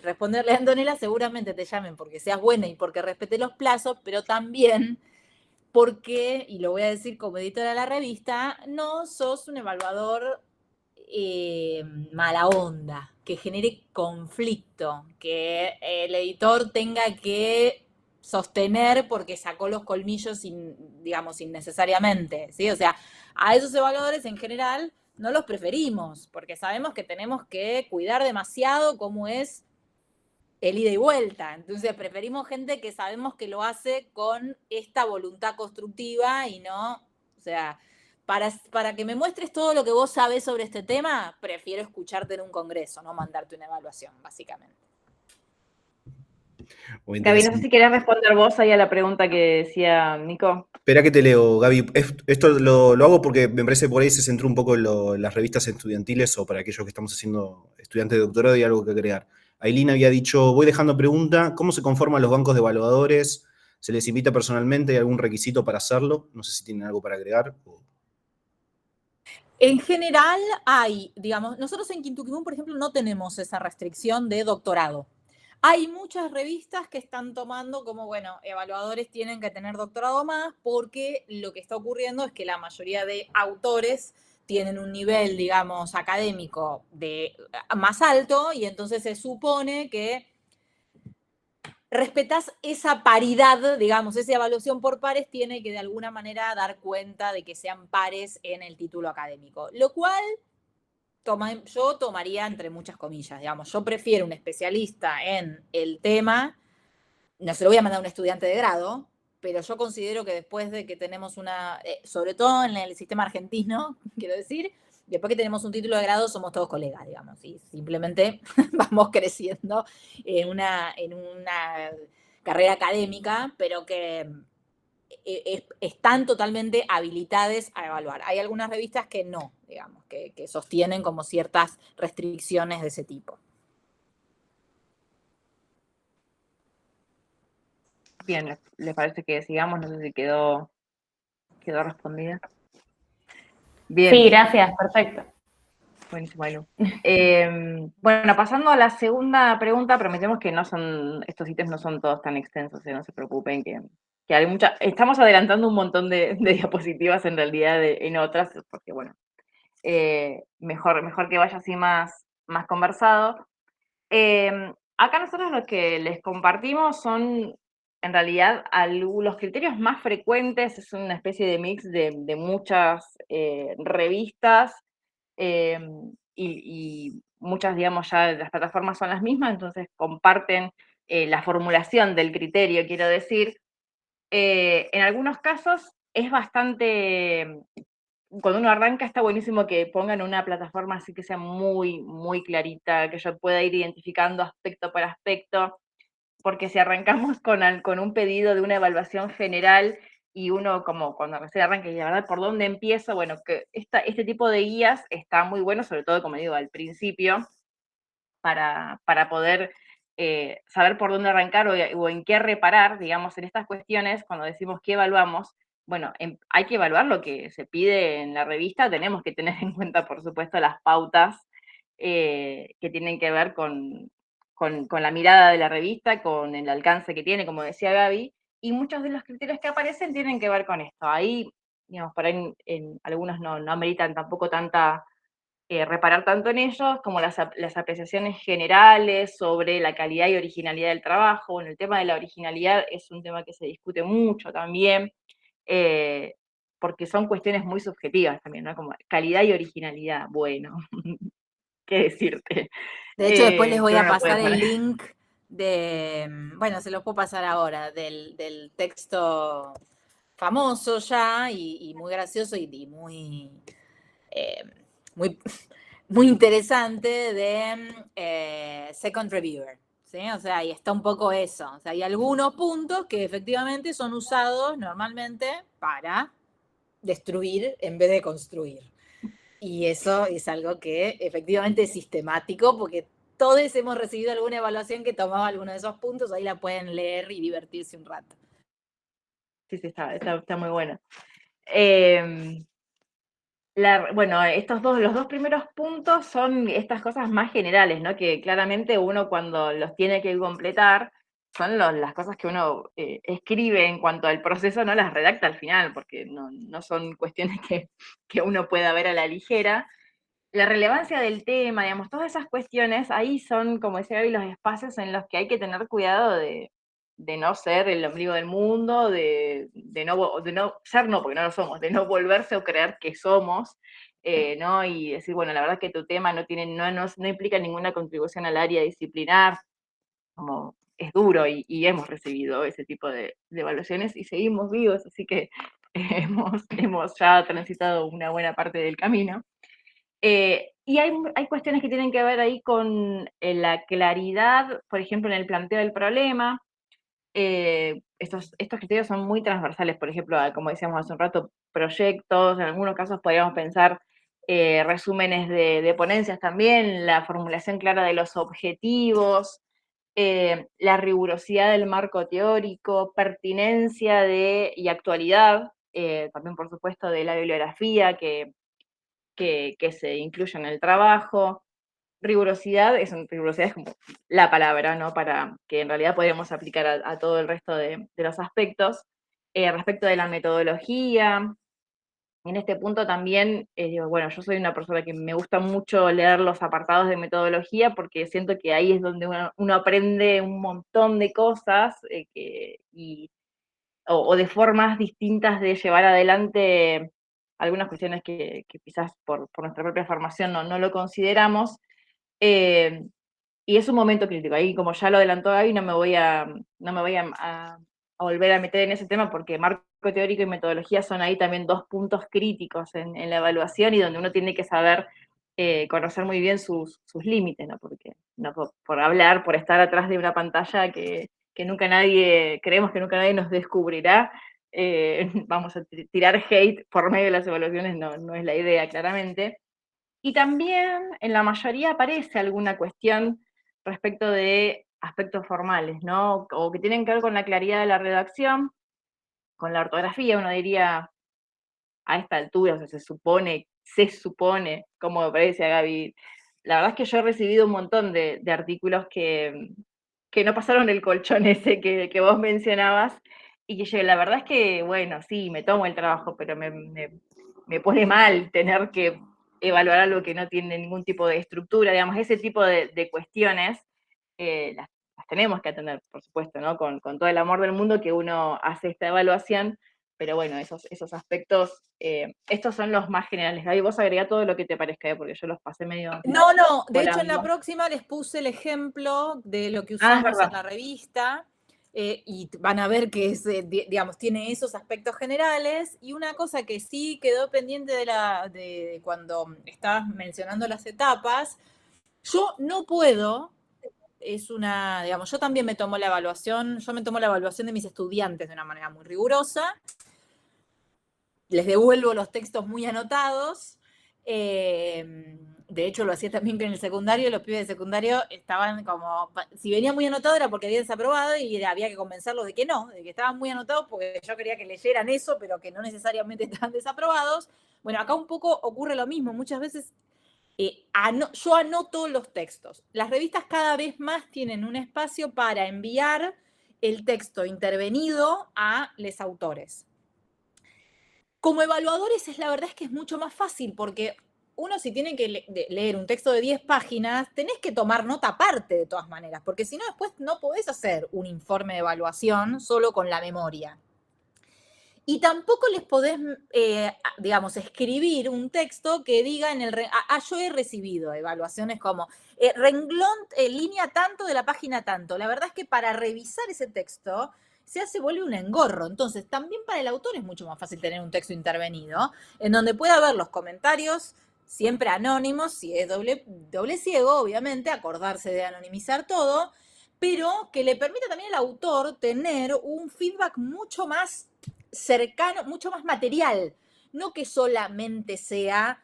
[SPEAKER 2] responderle a Antonella, seguramente te llamen porque seas buena y porque respete los plazos, pero también porque, y lo voy a decir como editora de la revista, no sos un evaluador mala onda, que genere conflicto, que el editor tenga que sostener porque sacó los colmillos digamos, innecesariamente, ¿sí? O sea, a esos evaluadores en general no los preferimos, porque sabemos que tenemos que cuidar demasiado cómo es el ida y vuelta. Entonces preferimos gente que sabemos que lo hace con esta voluntad constructiva y no, o sea, para que me muestres todo lo que vos sabés sobre este tema, prefiero escucharte en un congreso, no mandarte una evaluación, básicamente.
[SPEAKER 3] Gaby, no sé si querés responder vos ahí a la pregunta que decía Nico.
[SPEAKER 1] Espera que te leo, Gaby. Esto lo hago porque me parece por ahí se centró un poco en las revistas estudiantiles o para aquellos que estamos haciendo estudiantes de doctorado y algo que agregar. Aileen había dicho, voy dejando pregunta, ¿cómo se conforman los bancos de evaluadores? ¿Se les invita personalmente? ¿Hay algún requisito para hacerlo? No sé si tienen algo para agregar.
[SPEAKER 2] En general hay, digamos, nosotros en Quintuquimún, por ejemplo, no tenemos esa restricción de doctorado. Hay muchas revistas que están tomando como, bueno, evaluadores tienen que tener doctorado más porque lo que está ocurriendo es que la mayoría de autores tienen un nivel, digamos, académico más alto y entonces se supone que respetás esa paridad, digamos, esa evaluación por pares tiene que de alguna manera dar cuenta de que sean pares en el título académico, lo cual yo tomaría entre muchas comillas, digamos, yo prefiero un especialista en el tema, no se lo voy a mandar a un estudiante de grado, pero yo considero que después de que tenemos sobre todo en el sistema argentino, quiero decir, después que tenemos un título de grado somos todos colegas, digamos, y simplemente vamos creciendo en una carrera académica, pero que están totalmente habilitadas a evaluar. Hay algunas revistas que no, digamos, que sostienen como ciertas restricciones de ese tipo.
[SPEAKER 3] Bien, ¿les parece que sigamos? No sé si quedó respondida. Bien.
[SPEAKER 4] Sí, gracias, perfecto.
[SPEAKER 3] Buenísimo, Ailu. Bueno, pasando a la segunda pregunta, prometemos que estos ítems no son todos tan extensos, no se preocupen, que que hay estamos adelantando un montón de diapositivas en realidad en otras, porque bueno, mejor que vaya así más conversado. Acá nosotros lo que les compartimos son, en realidad, los criterios más frecuentes, es una especie de mix de muchas revistas, y muchas, digamos, ya las plataformas son las mismas, entonces comparten la formulación del criterio, quiero decir. En algunos casos es bastante, cuando uno arranca está buenísimo que pongan una plataforma así que sea muy, muy clarita, que yo pueda ir identificando aspecto por aspecto, porque si arrancamos con un pedido de una evaluación general y uno como cuando recién arranca y la verdad por dónde empiezo, bueno, que este tipo de guías está muy bueno, sobre todo como digo al principio, para poder saber por dónde arrancar o en qué reparar, digamos, en estas cuestiones, cuando decimos que evaluamos, bueno, hay que evaluar lo que se pide en la revista, tenemos que tener en cuenta, por supuesto, las pautas que tienen que ver con la mirada de la revista, con el alcance que tiene, como decía Gaby, y muchos de los criterios que aparecen tienen que ver con esto. Ahí, digamos, por ahí en algunos no ameritan tampoco reparar tanto en ellos como las apreciaciones generales sobre la calidad y originalidad del trabajo. Bueno, el tema de la originalidad es un tema que se discute mucho también, eh, porque son cuestiones muy subjetivas también, ¿no? Como calidad y originalidad, bueno, qué decirte.
[SPEAKER 2] De hecho, después les voy
[SPEAKER 3] Que uno
[SPEAKER 2] a
[SPEAKER 3] no puede
[SPEAKER 2] pasar el
[SPEAKER 3] poner.
[SPEAKER 2] link bueno, se los puedo pasar ahora, del texto famoso ya y muy gracioso y muy, eh, muy, muy interesante de Second Reviewer. ¿Sí? O sea, ahí está un poco eso. O sea, hay algunos puntos que efectivamente son usados normalmente para destruir en vez de construir. Y eso es algo que efectivamente es sistemático, porque todos hemos recibido alguna evaluación que tomaba alguno de esos puntos, ahí la pueden leer y divertirse un rato.
[SPEAKER 3] Sí, está muy bueno. Bueno, los dos primeros puntos son estas cosas más generales, ¿no? Que claramente uno cuando los tiene que completar son las cosas que uno escribe en cuanto al proceso, no las redacta al final, porque no son cuestiones que uno pueda ver a la ligera. La relevancia del tema, digamos, todas esas cuestiones, ahí son, como decía Gaby, los espacios en los que hay que tener cuidado de no ser el ombligo del mundo, de no ser, no, porque no lo somos, de no volverse o creer que somos, ¿no? Y decir, bueno, la verdad es que tu tema no implica ninguna contribución al área disciplinar, como es duro y hemos recibido ese tipo de evaluaciones y seguimos vivos, así que hemos ya transitado una buena parte del camino. Y hay cuestiones que tienen que ver ahí con la claridad, por ejemplo, en el planteo del problema. Estos criterios son muy transversales, por ejemplo, como decíamos hace un rato, proyectos, en algunos casos podríamos pensar resúmenes de ponencias también, la formulación clara de los objetivos, la rigurosidad del marco teórico, pertinencia y actualidad, también por supuesto de la bibliografía que se incluye en el trabajo. Rigurosidad es como la palabra, ¿no? Para que en realidad podríamos aplicar a todo el resto de los aspectos. Respecto de la metodología, en este punto también, digo, bueno, yo soy una persona que me gusta mucho leer los apartados de metodología porque siento que ahí es donde uno aprende un montón de cosas o de formas distintas de llevar adelante algunas cuestiones que quizás por nuestra propia formación no lo consideramos. Y es un momento crítico. Ahí, como ya lo adelantó Gaby, no me voy a volver a meter en ese tema porque marco teórico y metodología son ahí también dos puntos críticos en la evaluación y donde uno tiene que saber conocer muy bien sus límites, ¿no? Porque no por hablar, por estar atrás de una pantalla que creemos que nunca nadie nos descubrirá, vamos a tirar hate por medio de las evaluaciones, no es la idea, claramente. Y también en la mayoría aparece alguna cuestión respecto de aspectos formales, ¿no? O que tienen que ver con la claridad de la redacción, con la ortografía, uno diría a esta altura, o sea, se supone, como me parece a Gaby. La verdad es que yo he recibido un montón de artículos que no pasaron el colchón ese que vos mencionabas, y que yo, la verdad es que, bueno, sí, me tomo el trabajo, pero me pone mal tener que evaluar algo que no tiene ningún tipo de estructura, digamos, ese tipo de cuestiones las tenemos que atender, por supuesto, ¿no? Con todo el amor del mundo que uno hace esta evaluación, pero bueno, esos aspectos, estos son los más generales. Gaby, vos agregá todo lo que te parezca, porque yo los pasé medio
[SPEAKER 2] No, de hecho en la
[SPEAKER 3] volando.
[SPEAKER 2] próxima les puse el ejemplo de lo que
[SPEAKER 3] Ah, es
[SPEAKER 2] usamos en
[SPEAKER 3] verdad.
[SPEAKER 2] la revista y van a ver que es, digamos, tiene esos aspectos generales y una cosa que sí quedó pendiente de cuando estabas mencionando las etapas, yo no puedo, es una, digamos, yo también me tomo la evaluación, yo me tomo la evaluación de mis estudiantes de una manera muy rigurosa, les devuelvo los textos muy anotados. De hecho, lo hacía también con el secundario. Los pibes de secundario estaban como, si venía muy anotado era porque había desaprobado y había que convencerlos de que no, de que estaban muy anotados porque yo quería que leyeran eso, pero que no necesariamente estaban desaprobados. Bueno, acá un poco ocurre lo mismo. Muchas veces yo anoto los textos. Las revistas cada vez más tienen un espacio para enviar el texto intervenido a los autores. Como evaluadores, la verdad es que es mucho más fácil, porque uno si tiene que leer un texto de 10 páginas, tenés que tomar nota aparte de todas maneras, porque si no, después no podés hacer un informe de evaluación solo con la memoria. Y tampoco les podés, digamos, escribir un texto que diga en el... yo he recibido evaluaciones como renglón, línea tanto de la página tanto. La verdad es que para revisar ese texto vuelve un engorro. Entonces, también para el autor es mucho más fácil tener un texto intervenido, en donde pueda ver los comentarios, siempre anónimos, si es doble ciego, obviamente, acordarse de anonimizar todo, pero que le permita también al autor tener un feedback mucho más cercano, mucho más material, no que solamente sea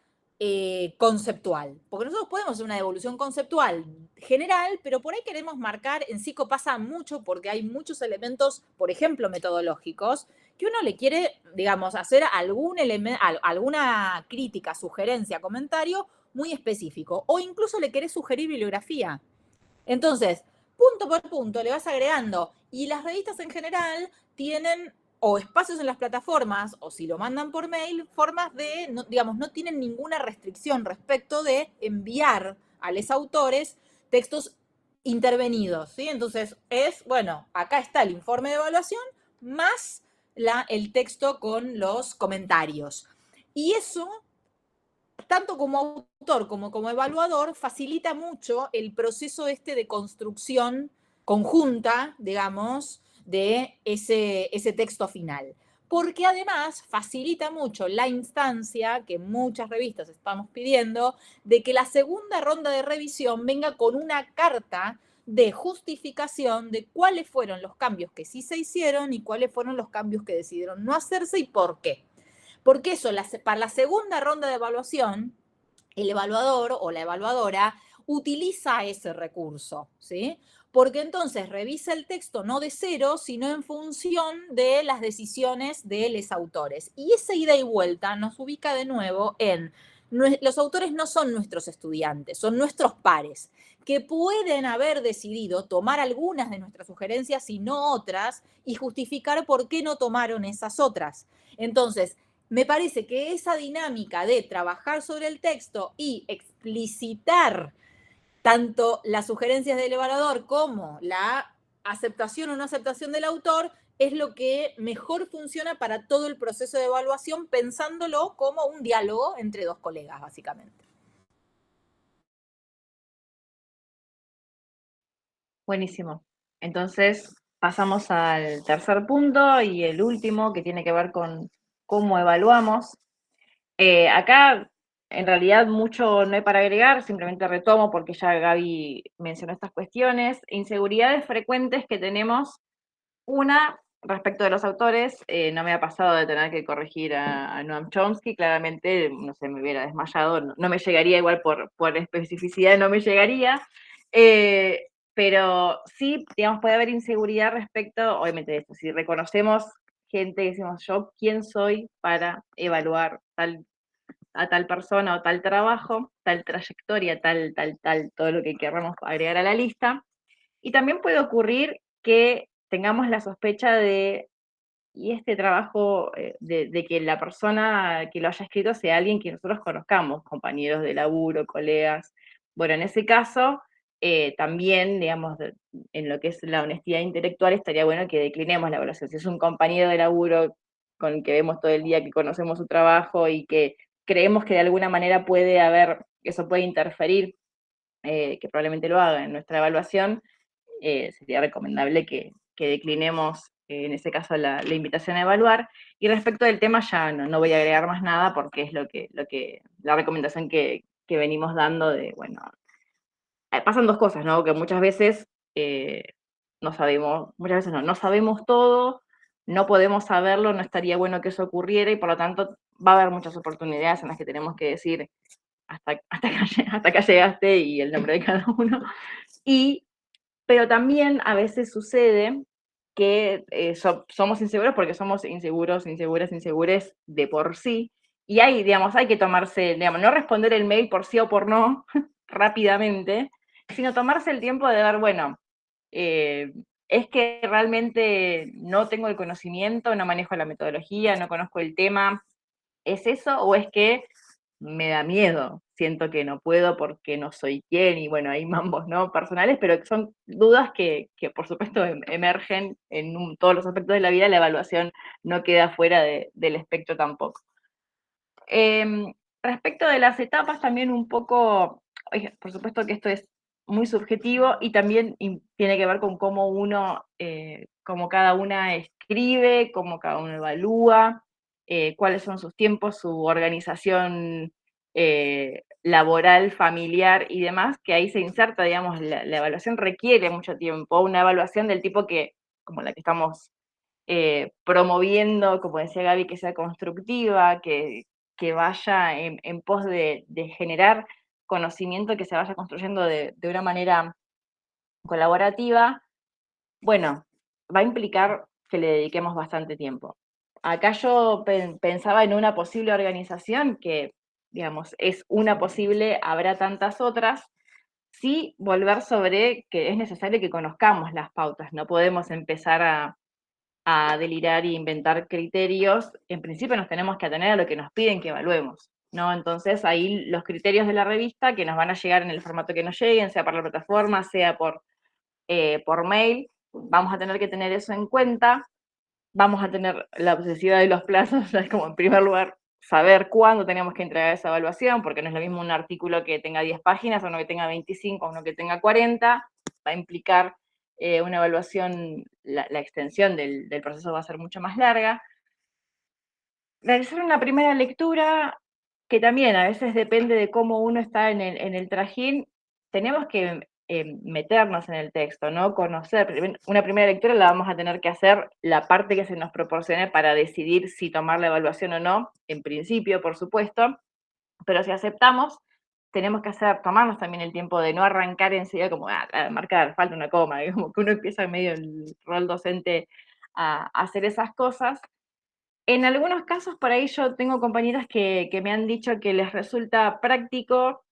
[SPEAKER 2] conceptual. Porque nosotros podemos hacer una devolución conceptual general, pero por ahí queremos marcar, en psico pasa mucho porque hay muchos elementos, por ejemplo, metodológicos, que uno le quiere, digamos, hacer alguna crítica, sugerencia, comentario muy específico, o incluso le querés sugerir bibliografía. Entonces, punto por punto le vas agregando. Y las revistas en general tienen o espacios en las plataformas, o si lo mandan por mail, formas de, no, digamos, no tienen ninguna restricción respecto de enviar a los autores textos intervenidos, ¿sí? Entonces bueno, acá está el informe de evaluación más el texto con los comentarios. Y eso tanto como autor como evaluador, facilita mucho el proceso de construcción conjunta, digamos, de ese texto final. Porque además facilita mucho la instancia que muchas revistas estamos pidiendo de que la segunda ronda de revisión venga con una carta de justificación de cuáles fueron los cambios que sí se hicieron y cuáles fueron los cambios que decidieron no hacerse y por qué. Porque eso, para la segunda ronda de evaluación, el evaluador o la evaluadora utiliza ese recurso, ¿sí? Porque entonces revisa el texto no de cero, sino en función de las decisiones de los autores. Y esa ida y vuelta nos ubica de nuevo en los autores no son nuestros estudiantes, son nuestros pares, que pueden haber decidido tomar algunas de nuestras sugerencias y no otras, y justificar por qué no tomaron esas otras. Entonces, me parece que esa dinámica de trabajar sobre el texto y explicitar tanto las sugerencias del evaluador como la aceptación o no aceptación del autor es lo que mejor funciona para todo el proceso de evaluación, pensándolo como un diálogo entre dos colegas, básicamente.
[SPEAKER 3] Buenísimo. Entonces, pasamos al tercer punto y el último, que tiene que ver con cómo evaluamos. Acá, en realidad, mucho no hay para agregar, simplemente retomo porque ya Gaby mencionó estas cuestiones. Inseguridades frecuentes que tenemos. Una, respecto de los autores, no me ha pasado de tener que corregir a Noam Chomsky, claramente, no sé, me hubiera desmayado, no me llegaría igual por especificidad, no me llegaría, pero sí, digamos, puede haber inseguridad respecto, obviamente, de esto, si reconocemos gente, decimos yo, ¿quién soy para evaluar a tal persona o tal trabajo, tal trayectoria, tal, todo lo que queramos agregar a la lista? Y también puede ocurrir que tengamos la sospecha de y este trabajo de que la persona que lo haya escrito sea alguien que nosotros conozcamos, compañeros de laburo, colegas. Bueno, en ese caso, también, digamos, en lo que es la honestidad intelectual, estaría bueno que declinemos la evaluación. Si es un compañero de laburo con el que vemos todo el día, que conocemos su trabajo y que creemos que de alguna manera puede haber, eso puede interferir, que probablemente lo haga en nuestra evaluación, sería recomendable que declinemos, en ese caso, la invitación a evaluar. Y respecto del tema ya no voy a agregar más nada porque es la recomendación que venimos dando de, bueno, pasan dos cosas, ¿no? Que muchas veces no sabemos, muchas veces no sabemos todo, no podemos saberlo, no estaría bueno que eso ocurriera y por lo tanto va a haber muchas oportunidades en las que tenemos que decir hasta acá llegaste y el nombre de cada uno. Pero también a veces sucede que somos inseguros porque somos inseguros, inseguras, insegures de por sí. Y hay que tomarse, digamos, no responder el mail por sí o por no rápidamente, sino tomarse el tiempo de ver, bueno, es que realmente no tengo el conocimiento, no manejo la metodología, no conozco el tema, ¿es eso o es que me da miedo? Siento que no puedo porque no soy quien, y bueno, hay mambos, ¿no? Personales, pero que son dudas que por supuesto emergen en todos los aspectos de la vida, la evaluación no queda fuera del espectro tampoco. Respecto de las etapas, también un poco, por supuesto que esto es muy subjetivo y también tiene que ver con cómo uno, cómo cada una escribe, cómo cada uno evalúa, cuáles son sus tiempos, su organización laboral, familiar y demás, que ahí se inserta, digamos, la evaluación requiere mucho tiempo, una evaluación del tipo que, como la que estamos promoviendo, como decía Gaby, que sea constructiva, que vaya en pos de generar conocimiento que se vaya construyendo de una manera colaborativa, bueno, va a implicar que le dediquemos bastante tiempo. Acá yo pensaba en una posible organización que, digamos, es una posible, habrá tantas otras, sí volver sobre que es necesario que conozcamos las pautas, no podemos empezar a delirar e inventar criterios. En principio nos tenemos que atener a lo que nos piden que evaluemos, ¿no? Entonces ahí los criterios de la revista que nos van a llegar en el formato que nos lleguen, sea por la plataforma, sea por mail, vamos a tener que tener eso en cuenta, vamos a tener la obsesividad de los plazos, es como en primer lugar saber cuándo tenemos que entregar esa evaluación, porque no es lo mismo un artículo que tenga 10 páginas, o uno que tenga 25, o uno que tenga 40, va a implicar una evaluación, la extensión del proceso va a ser mucho más larga. Realizar una primera lectura, que también a veces depende de cómo uno está en el trajín, tenemos que meternos en el texto, ¿no? Conocer. Una primera lectura la vamos a tener que hacer la parte que se nos proporcione para decidir si tomar la evaluación o no, en principio, por supuesto, pero si aceptamos, tenemos que tomarnos también el tiempo de no arrancar enseguida como, marcar, falta una coma, como que uno empieza en medio del rol docente a hacer esas cosas. En algunos casos, por ahí yo tengo compañeras que me han dicho que les resulta práctico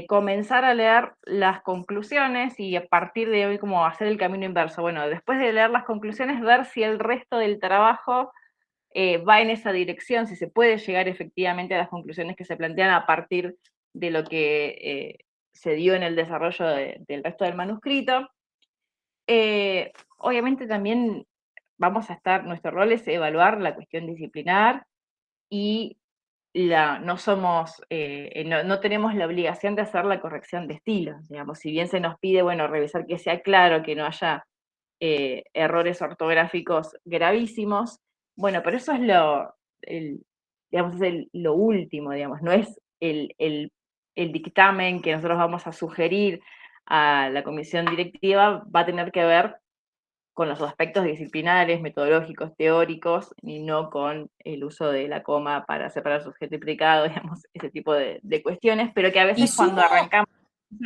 [SPEAKER 3] comenzar a leer las conclusiones y a partir de hoy como hacer el camino inverso. Bueno, después de leer las conclusiones, ver si el resto del trabajo va en esa dirección, si se puede llegar efectivamente a las conclusiones que se plantean a partir de lo que se dio en el desarrollo del resto del manuscrito. Obviamente también nuestro rol es evaluar la cuestión disciplinar y no tenemos la obligación de hacer la corrección de estilo. Digamos, si bien se nos pide, bueno, revisar que sea claro, que no haya errores ortográficos gravísimos, bueno, pero eso es lo último, digamos, no es el dictamen que nosotros vamos a sugerir a la comisión directiva, va a tener que ver con los aspectos disciplinares, metodológicos, teóricos, y no con el uso de la coma para separar sujeto y predicado, digamos, ese tipo de cuestiones, pero que a veces cuando arrancamos...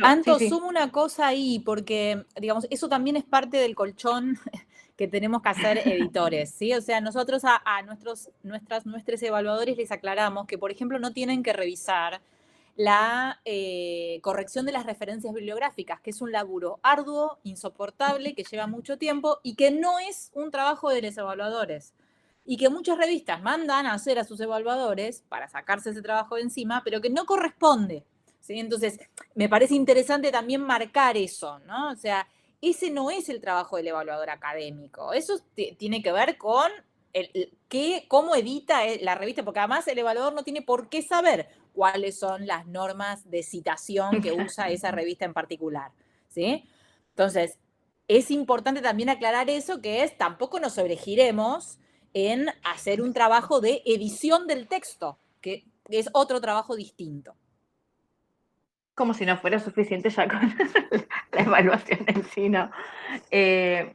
[SPEAKER 2] Anto,
[SPEAKER 3] Sí.
[SPEAKER 2] sumo una cosa ahí, porque, digamos, eso también es parte del colchón que tenemos que hacer editores, ¿sí? O sea, nosotros a nuestros evaluadores les aclaramos que, por ejemplo, no tienen que revisar la corrección de las referencias bibliográficas, que es un laburo arduo, insoportable, que lleva mucho tiempo y que no es un trabajo de los evaluadores. y que muchas revistas mandan a hacer a sus evaluadores para sacarse ese trabajo de encima, pero que no corresponde, ¿sí? Entonces, me parece interesante también marcar eso, ¿no? O sea, ese no es el trabajo del evaluador académico, eso tiene que ver con cómo edita la revista, porque además el evaluador no tiene por qué saber cuáles son las normas de citación que usa esa revista en particular, ¿sí? Entonces, es importante también aclarar eso, que es, tampoco nos sobregiremos en hacer un trabajo de edición del texto, que es otro trabajo distinto.
[SPEAKER 3] Como si no fuera suficiente ya con la evaluación en sí, ¿no?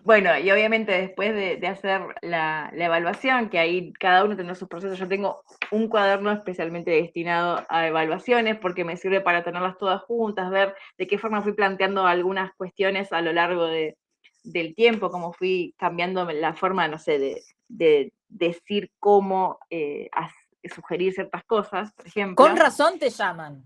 [SPEAKER 3] Bueno, y obviamente después de hacer la evaluación, que ahí cada uno tendrá sus procesos, yo tengo un cuaderno especialmente destinado a evaluaciones porque me sirve para tenerlas todas juntas, ver de qué forma fui planteando algunas cuestiones a lo largo del tiempo, cómo fui cambiando la forma, no sé, de decir cómo sugerir ciertas cosas, por ejemplo.
[SPEAKER 2] Con razón te llaman.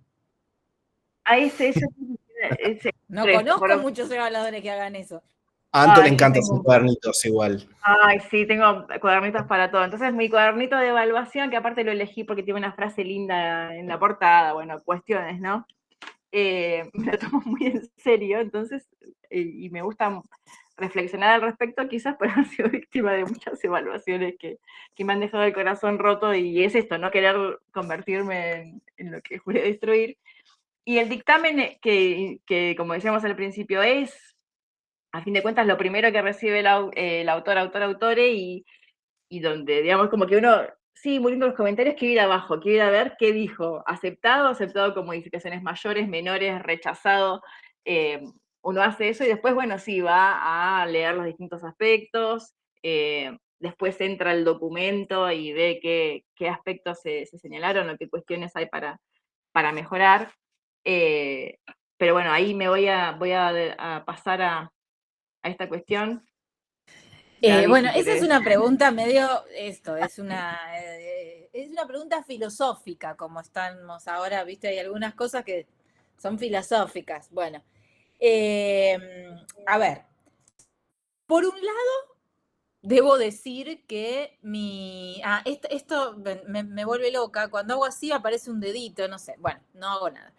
[SPEAKER 3] Ahí ese
[SPEAKER 2] no conozco muchos evaluadores que hagan eso.
[SPEAKER 1] A Anto le encanta hacer cuadernitos igual.
[SPEAKER 3] Ay, sí, tengo cuadernitos para todo. Entonces, mi cuadernito de evaluación, que aparte lo elegí porque tiene una frase linda en la portada, bueno, cuestiones, ¿no? Me lo tomo muy en serio, entonces, y me gusta reflexionar al respecto, quizás por haber sido víctima de muchas evaluaciones que me han dejado el corazón roto, y es esto, no querer convertirme en lo que juré destruir. Y el dictamen, que como decíamos al principio, es, a fin de cuentas, lo primero que recibe el autor, autore, y donde, digamos, como que uno, sí, muy lindo los comentarios, quiero ir abajo, quiero ir a ver qué dijo, aceptado con modificaciones mayores, menores, rechazado, uno hace eso y después, bueno, sí, va a leer los distintos aspectos, después entra el documento y ve qué aspectos se señalaron o qué cuestiones hay para mejorar, pero bueno, ahí me voy a pasar a esta cuestión.
[SPEAKER 2] Bueno, esa es una pregunta medio, es una pregunta filosófica, como estamos ahora, viste, hay algunas cosas que son filosóficas. Bueno, a ver, por un lado, debo decir que esto me vuelve loca, cuando hago así aparece un dedito, no sé, bueno, no hago nada.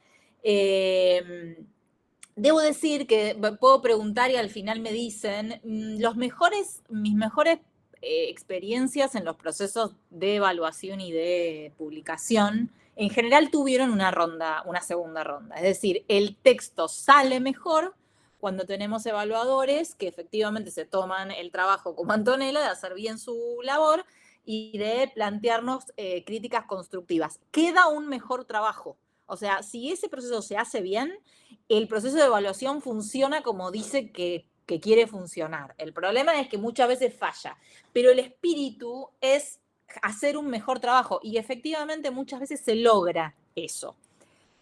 [SPEAKER 2] Debo decir que puedo preguntar y al final me dicen, mis mejores experiencias en los procesos de evaluación y de publicación, en general tuvieron una segunda ronda. Es decir, el texto sale mejor cuando tenemos evaluadores que efectivamente se toman el trabajo como Antonella de hacer bien su labor y de plantearnos críticas constructivas. Queda un mejor trabajo. O sea, si ese proceso se hace bien, el proceso de evaluación funciona como dice que quiere funcionar. El problema es que muchas veces falla, pero el espíritu es hacer un mejor trabajo y efectivamente muchas veces se logra eso.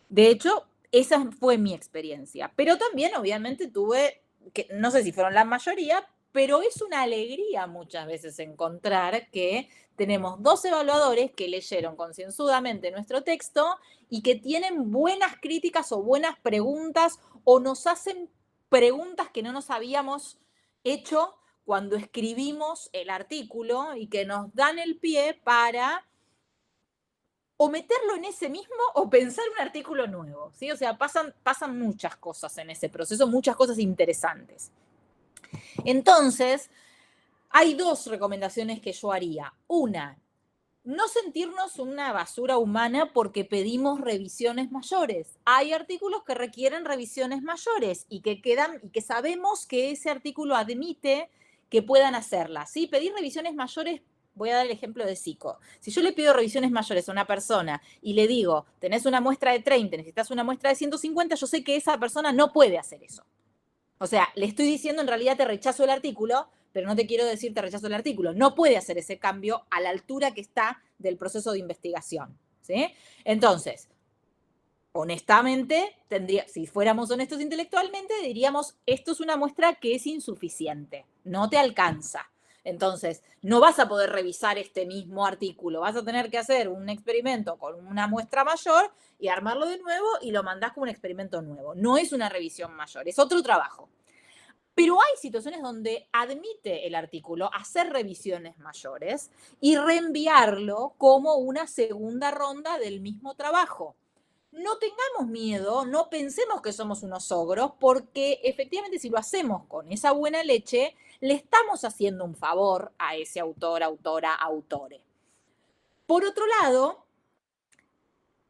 [SPEAKER 2] De hecho, esa fue mi experiencia, pero también obviamente tuve, que no sé si fueron la mayoría, pero es una alegría muchas veces encontrar que tenemos 2 evaluadores que leyeron concienzudamente nuestro texto y que tienen buenas críticas o buenas preguntas o nos hacen preguntas que no nos habíamos hecho cuando escribimos el artículo y que nos dan el pie para o meterlo en ese mismo o pensar un artículo nuevo, ¿sí? O sea, pasan muchas cosas en ese proceso, muchas cosas interesantes. Entonces, hay 2 recomendaciones que yo haría. Una, no sentirnos una basura humana porque pedimos revisiones mayores. Hay artículos que requieren revisiones mayores y que sabemos que ese artículo admite que puedan hacerlas, ¿sí? Pedir revisiones mayores, voy a dar el ejemplo de Psico. Si yo le pido revisiones mayores a una persona y le digo, tenés una muestra de 30, necesitas una muestra de 150, yo sé que esa persona no puede hacer eso. O sea, le estoy diciendo en realidad te rechazo el artículo, pero no te quiero decir te rechazo el artículo. No puede hacer ese cambio a la altura que está del proceso de investigación, ¿sí? Entonces, honestamente, si fuéramos honestos intelectualmente, diríamos, esto es una muestra que es insuficiente, no te alcanza. Entonces, no vas a poder revisar este mismo artículo, vas a tener que hacer un experimento con una muestra mayor y armarlo de nuevo y lo mandás como un experimento nuevo. No es una revisión mayor, es otro trabajo. Pero hay situaciones donde admite el artículo hacer revisiones mayores y reenviarlo como una segunda ronda del mismo trabajo. No tengamos miedo, no pensemos que somos unos ogros, porque efectivamente si lo hacemos con esa buena leche, le estamos haciendo un favor a ese autor, autora, autore. Por otro lado,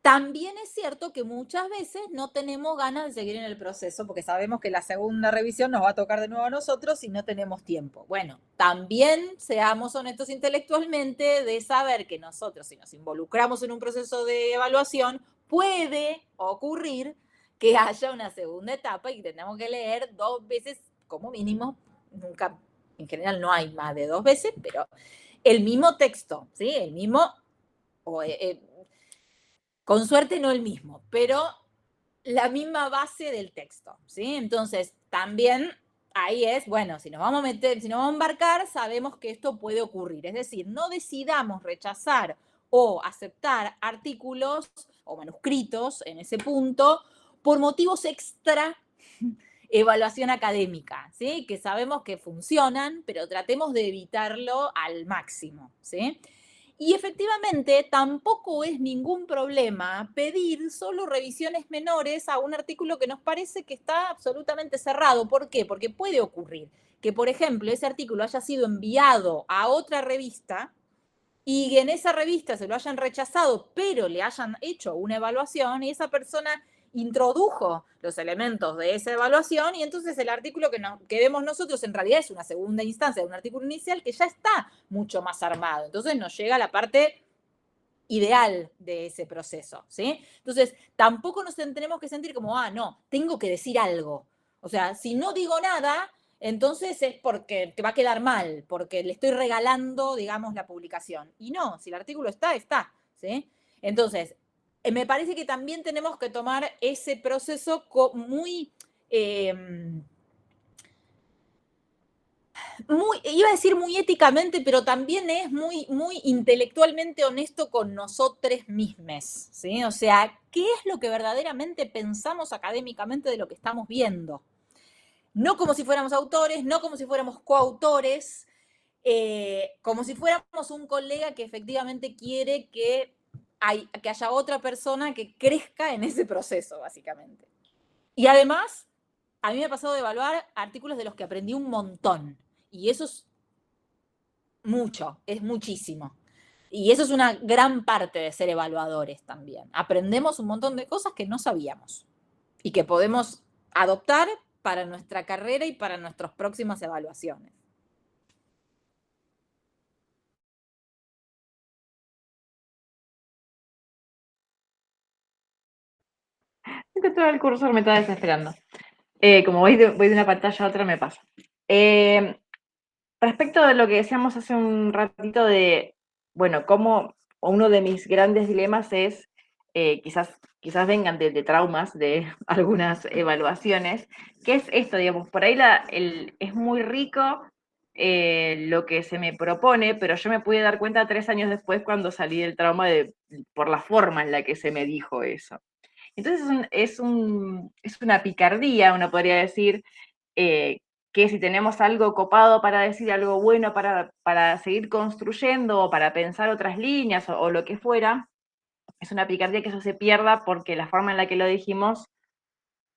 [SPEAKER 2] también es cierto que muchas veces no tenemos ganas de seguir en el proceso porque sabemos que la segunda revisión nos va a tocar de nuevo a nosotros y no tenemos tiempo. Bueno, también seamos honestos intelectualmente de saber que nosotros, si nos involucramos en un proceso de evaluación, puede ocurrir que haya una segunda etapa y que tengamos que leer 2 veces como mínimo, nunca, en general no hay más de 2 veces, pero el mismo texto, ¿sí? El mismo, o, con suerte no el mismo, pero la misma base del texto, ¿sí? Entonces, también ahí es, bueno, si nos vamos a meter, si nos vamos a embarcar, sabemos que esto puede ocurrir. Es decir, no decidamos rechazar o aceptar artículos o manuscritos en ese punto por motivos extra evaluación académica, ¿sí? Que sabemos que funcionan, pero tratemos de evitarlo al máximo, ¿sí? Y efectivamente, tampoco es ningún problema pedir solo revisiones menores a un artículo que nos parece que está absolutamente cerrado. ¿Por qué? Porque puede ocurrir que, por ejemplo, ese artículo haya sido enviado a otra revista y en esa revista se lo hayan rechazado, pero le hayan hecho una evaluación y esa persona introdujo los elementos de esa evaluación y entonces el artículo que vemos nosotros en realidad es una segunda instancia de un artículo inicial que ya está mucho más armado. Entonces nos llega la parte ideal de ese proceso, ¿sí? Entonces, tampoco nos tenemos que sentir como, no, tengo que decir algo. O sea, si no digo nada, entonces es porque te va a quedar mal, porque le estoy regalando, digamos, la publicación. Y no, si el artículo está, está, ¿sí? Entonces, me parece que también tenemos que tomar ese proceso muy... iba a decir muy éticamente, pero también es muy, muy intelectualmente honesto con nosotros mismos, ¿sí? O sea, ¿qué es lo que verdaderamente pensamos académicamente de lo que estamos viendo? No como si fuéramos autores, no como si fuéramos coautores, como si fuéramos un colega que efectivamente quiere que haya otra persona que crezca en ese proceso, básicamente. Y además, a mí me ha pasado de evaluar artículos de los que aprendí un montón. Y eso es mucho, es muchísimo. Y eso es una gran parte de ser evaluadores también. Aprendemos un montón de cosas que no sabíamos y que podemos adoptar para nuestra carrera y para nuestras próximas evaluaciones.
[SPEAKER 3] Es que todo el cursor me está desesperando. Como voy de una pantalla a otra, me pasa. Respecto de lo que decíamos hace un ratito de, bueno, cómo uno de mis grandes dilemas es, quizás vengan de traumas de algunas evaluaciones, que es esto, digamos, por ahí es muy rico lo que se me propone, pero yo me pude dar cuenta 3 años después cuando salí del trauma por la forma en la que se me dijo eso. Entonces es una picardía, uno podría decir, que si tenemos algo copado para decir, algo bueno para seguir construyendo o para pensar otras líneas o lo que fuera, es una picardía que eso se pierda porque la forma en la que lo dijimos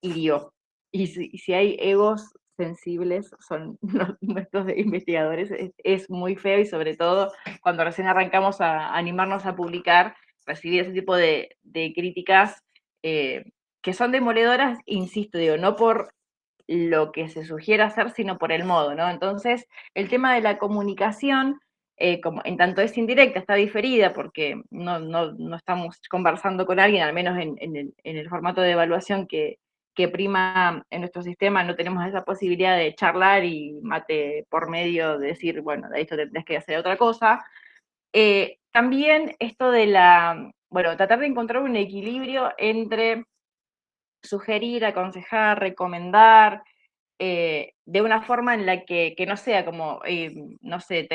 [SPEAKER 3] hirió. Y si hay egos sensibles, son nuestros investigadores, es muy feo y sobre todo cuando recién arrancamos a animarnos a publicar, recibir ese tipo de críticas que son demoledoras, insisto, digo, no por lo que se sugiere hacer, sino por el modo, ¿no? Entonces, el tema de la comunicación, como en tanto es indirecta, está diferida, porque no estamos conversando con alguien, al menos en el formato de evaluación que prima en nuestro sistema, no tenemos esa posibilidad de charlar y mate por medio de decir, bueno, de esto tendrás que hacer otra cosa. También esto bueno, tratar de encontrar un equilibrio entre sugerir, aconsejar, recomendar, de una forma en la que no sea como, no sé,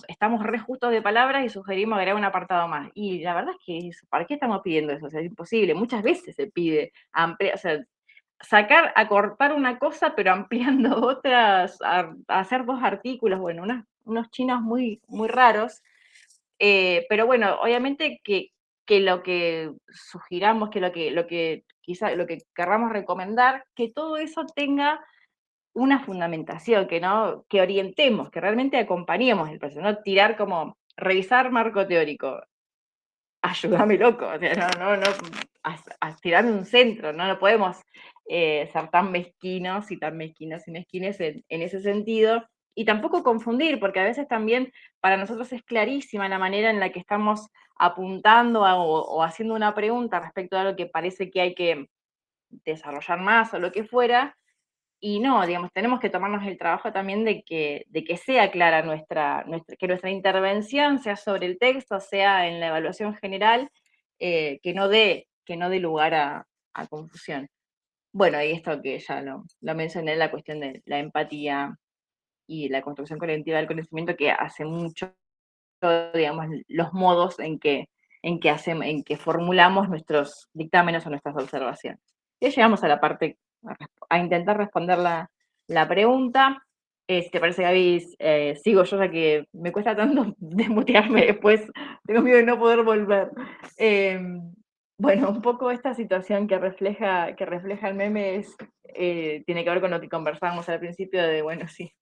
[SPEAKER 3] estamos re justos de palabras y sugerimos agregar un apartado más. Y la verdad es que, ¿para qué estamos pidiendo eso? O sea, es imposible. Muchas veces se pide o sea, acortar una cosa, pero ampliando otras, a hacer 2 artículos, bueno, unos chinos muy, muy raros. Pero bueno, obviamente que lo que sugiramos, que lo que quizá lo que querramos recomendar, que todo eso tenga una fundamentación, que orientemos, que realmente acompañemos el proceso, no tirar como revisar marco teórico. Ayúdame, loco, o sea, no, a tirarme un centro, no podemos ser tan mezquinos y mezquines en ese sentido, y tampoco confundir, porque a veces también para nosotros es clarísima la manera en la que estamos apuntando o haciendo una pregunta respecto a lo que parece que hay que desarrollar más o lo que fuera, y no, digamos, tenemos que tomarnos el trabajo también de que sea clara que nuestra intervención, sea sobre el texto, sea en la evaluación general, que no dé lugar a confusión. Bueno, y esto que ya lo mencioné, la cuestión de la empatía y la construcción colectiva del conocimiento, que hace mucho, digamos, los modos en que formulamos nuestros dictámenes o nuestras observaciones. Ya llegamos a la parte, a intentar responder la pregunta. Si te parece, Gaby, sigo yo, ya que me cuesta tanto desmutearme después, tengo miedo de no poder volver. Bueno, un poco esta situación que refleja el meme tiene que ver con lo que conversábamos al principio de, bueno, sí,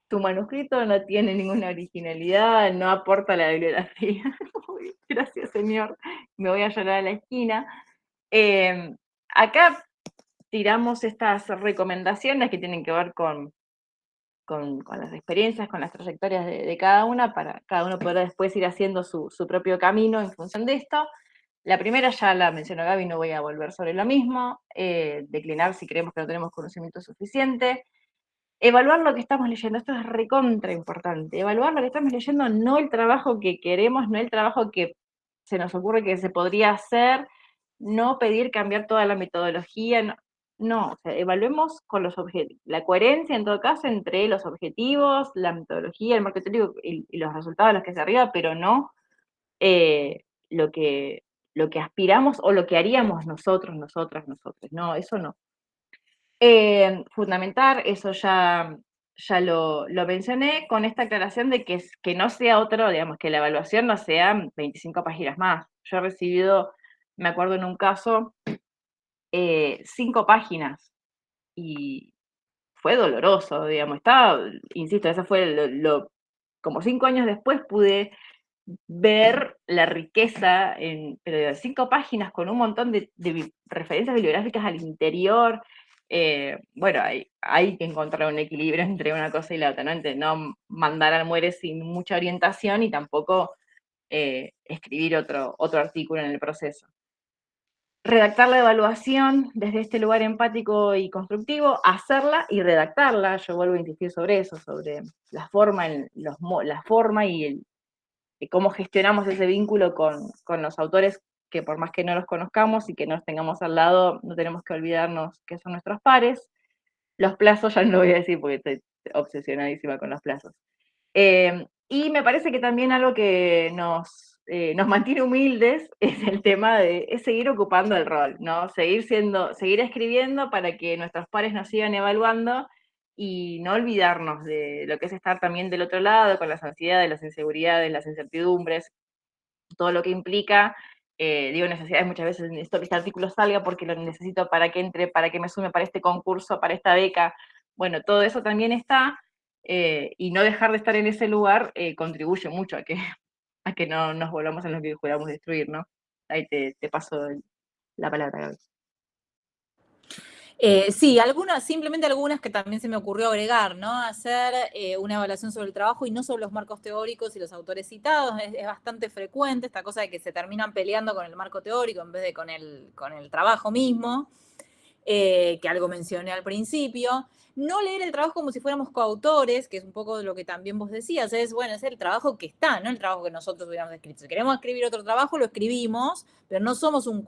[SPEAKER 3] tu manuscrito no tiene ninguna originalidad, no aporta la bibliografía. Gracias, señor. Me voy a llorar a la esquina. Acá tiramos estas recomendaciones que tienen que ver con las experiencias, con las trayectorias de cada una, para cada uno poder después ir haciendo su propio camino en función de esto. La primera ya la mencionó Gaby, no voy a volver sobre lo mismo. Declinar si creemos que no tenemos conocimiento suficiente. Evaluar lo que estamos leyendo, esto es recontra importante. Evaluar lo que estamos leyendo, no el trabajo que queremos, no el trabajo que se nos ocurre que se podría hacer, no pedir cambiar toda la metodología, no, o sea, evaluemos con los objetivos, la coherencia en todo caso entre los objetivos, la metodología, el marco teórico y los resultados a los que se arriba, pero no eh, lo que, lo que aspiramos o lo que haríamos nosotros, nosotras, nosotros. No, eso no. Fundamentar, eso ya lo mencioné, con esta aclaración de que no sea otro, digamos, que la evaluación no sea 25 páginas más. Yo he recibido, me acuerdo en un caso, 5 páginas y fue doloroso, digamos, insisto, eso fue como 5 años después pude ver la riqueza, pero de 5 páginas con un montón de referencias bibliográficas al interior. Bueno, hay que encontrar un equilibrio entre una cosa y la otra, ¿no? Entre no mandar al muere sin mucha orientación y tampoco escribir otro artículo en el proceso. Redactar la evaluación desde este lugar empático y constructivo, hacerla y redactarla. Yo vuelvo a insistir sobre eso, sobre la forma, la forma y cómo gestionamos ese vínculo con los autores que por más que no los conozcamos y que nos tengamos al lado, no tenemos que olvidarnos que son nuestros pares. Los plazos ya no lo voy a decir porque estoy obsesionadísima con los plazos. Y me parece que también algo que nos mantiene humildes es el tema es seguir ocupando el rol, ¿no? Seguir escribiendo para que nuestros pares nos sigan evaluando y no olvidarnos de lo que es estar también del otro lado, con las ansiedades, las inseguridades, las incertidumbres, todo lo que implica. Digo necesidades muchas veces, necesito que este artículo salga porque lo necesito para que entre, para que me sume para este concurso, para esta beca. Bueno, todo eso también está, y no dejar de estar en ese lugar contribuye mucho a que no nos volvamos en lo que juramos destruir, ¿no? Ahí te paso la palabra, Gaby.
[SPEAKER 2] Sí, simplemente algunas que también se me ocurrió agregar, ¿no? Hacer una evaluación sobre el trabajo y no sobre los marcos teóricos y los autores citados. Es bastante frecuente esta cosa de que se terminan peleando con el marco teórico en vez de con el trabajo mismo, que algo mencioné al principio. No leer el trabajo como si fuéramos coautores, que es un poco lo que también vos decías, es el trabajo que está, no el trabajo que nosotros hubiéramos escrito. Si queremos escribir otro trabajo, lo escribimos, pero no somos un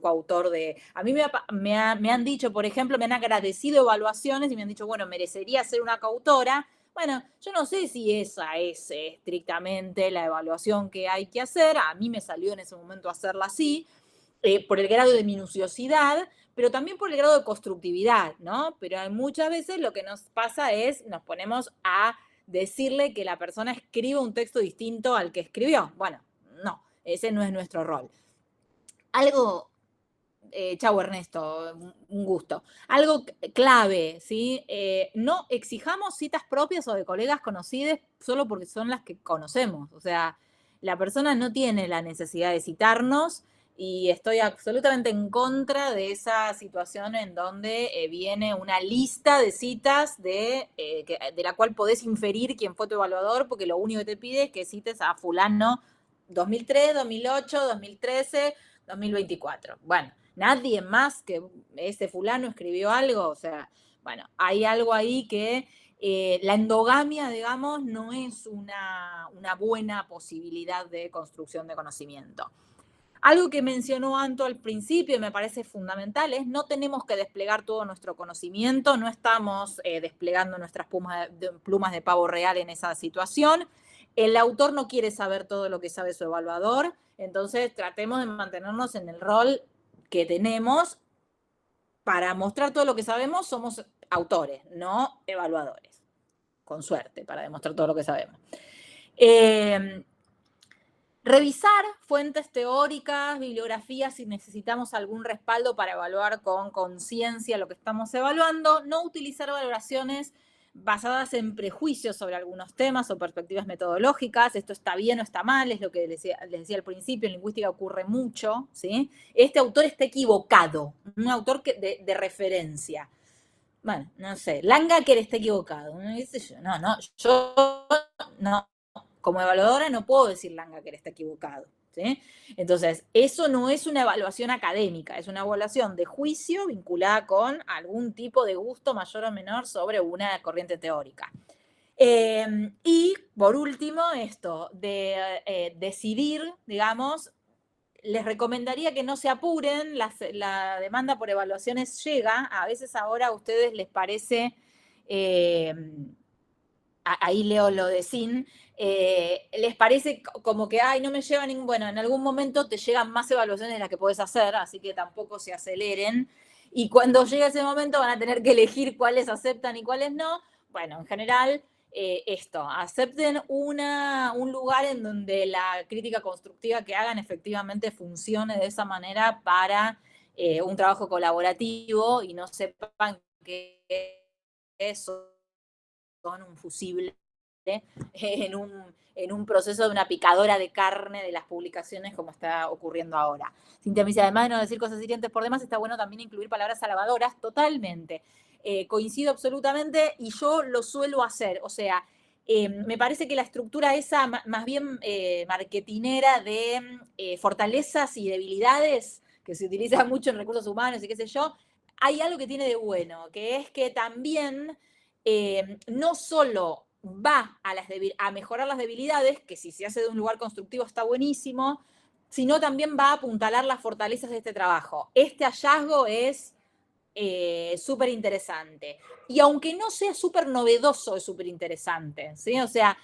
[SPEAKER 2] coautor de... A mí me han dicho, por ejemplo, me han agradecido evaluaciones y me han dicho, bueno, merecería ser una coautora. Bueno, yo no sé si esa es estrictamente la evaluación que hay que hacer. A mí me salió en ese momento hacerla así, por el grado de minuciosidad, pero también por el grado de constructividad, ¿no? Pero muchas veces lo que nos pasa es, nos ponemos a decirle que la persona escriba un texto distinto al que escribió. Bueno, no, ese no es nuestro rol. Algo, chau Ernesto, un gusto. Algo clave, ¿sí? No exijamos citas propias o de colegas conocidos solo porque son las que conocemos. O sea, la persona no tiene la necesidad de citarnos y estoy absolutamente en contra de esa situación en donde viene una lista de citas de la cual podés inferir quién fue tu evaluador, porque lo único que te pide es que cites a fulano 2003, 2008, 2013, 2024. Bueno, nadie más que ese fulano escribió algo, o sea, bueno, hay algo ahí que la endogamia, digamos, no es una buena posibilidad de construcción de conocimiento. Algo que mencionó Anto al principio y me parece fundamental es no tenemos que desplegar todo nuestro conocimiento, no estamos desplegando nuestras plumas de pavo real en esa situación. El autor no quiere saber todo lo que sabe su evaluador, entonces tratemos de mantenernos en el rol que tenemos. Para mostrar todo lo que sabemos somos autores, no evaluadores, con suerte, para demostrar todo lo que sabemos. Revisar fuentes teóricas, bibliografías, si necesitamos algún respaldo para evaluar con conciencia lo que estamos evaluando. No utilizar valoraciones basadas en prejuicios sobre algunos temas o perspectivas metodológicas. Esto está bien o está mal, es lo que les decía al principio, en lingüística ocurre mucho, ¿sí? Este autor está equivocado, un autor de referencia. Bueno, no sé, Langacker está equivocado. Yo no. Como evaluadora no puedo decir Langacker está equivocado, ¿sí? Entonces, eso no es una evaluación académica, es una evaluación de juicio vinculada con algún tipo de gusto mayor o menor sobre una corriente teórica. Y, por último, esto de decidir, digamos, les recomendaría que no se apuren, la demanda por evaluaciones llega, a veces ahora a ustedes les parece... ahí leo lo de Sin, les parece como que, ay, no me lleva ningún, bueno, en algún momento te llegan más evaluaciones de las que puedes hacer, así que tampoco se aceleren, y cuando llegue ese momento van a tener que elegir cuáles aceptan y cuáles no. Bueno, en general, acepten un lugar en donde la crítica constructiva que hagan efectivamente funcione de esa manera para un trabajo colaborativo y no sepan que eso son un fusible en un proceso de una picadora de carne de las publicaciones como está ocurriendo ahora. Cintia me dice, además de no decir cosas hirientes por demás, está bueno también incluir palabras alabadoras, totalmente. Coincido absolutamente y yo lo suelo hacer, o sea, me parece que la estructura esa más bien marketinera de fortalezas y debilidades, que se utiliza mucho en recursos humanos y qué sé yo, hay algo que tiene de bueno, que es que también no solo va a mejorar las debilidades, que si se hace de un lugar constructivo está buenísimo, sino también va a apuntalar las fortalezas de este trabajo. Este hallazgo es súper interesante. Y aunque no sea súper novedoso, es súper interesante, ¿sí? O sea,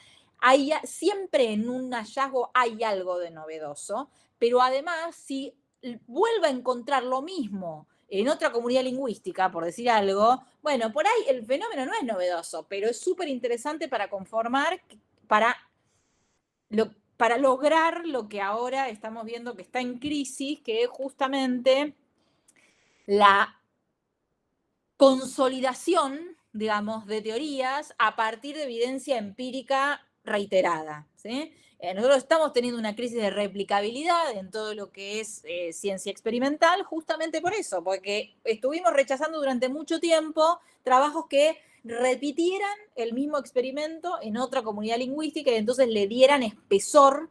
[SPEAKER 2] siempre en un hallazgo hay algo de novedoso, pero además, si vuelve a encontrar lo mismo en otra comunidad lingüística, por decir algo, bueno, por ahí el fenómeno no es novedoso, pero es súper interesante para conformar, para lograr lo que ahora estamos viendo que está en crisis, que es justamente la consolidación, digamos, de teorías a partir de evidencia empírica reiterada, ¿sí? Nosotros estamos teniendo una crisis de replicabilidad en todo lo que es ciencia experimental, justamente por eso, porque estuvimos rechazando durante mucho tiempo trabajos que repitieran el mismo experimento en otra comunidad lingüística y entonces le dieran espesor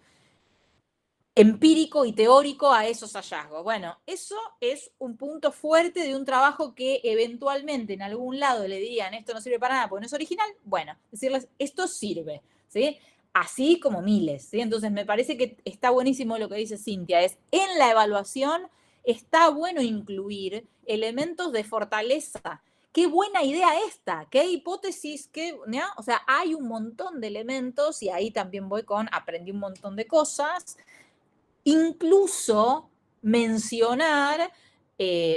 [SPEAKER 2] empírico y teórico a esos hallazgos. Bueno, eso es un punto fuerte de un trabajo que eventualmente en algún lado le dirían esto no sirve para nada porque no es original. Bueno, decirles esto sirve, ¿sí? Así como miles, ¿sí? Entonces me parece que está buenísimo lo que dice Cintia, es en la evaluación está bueno incluir elementos de fortaleza. Qué buena idea esta, qué hipótesis, ¿no? O sea, hay un montón de elementos y ahí también voy con aprendí un montón de cosas. Incluso mencionar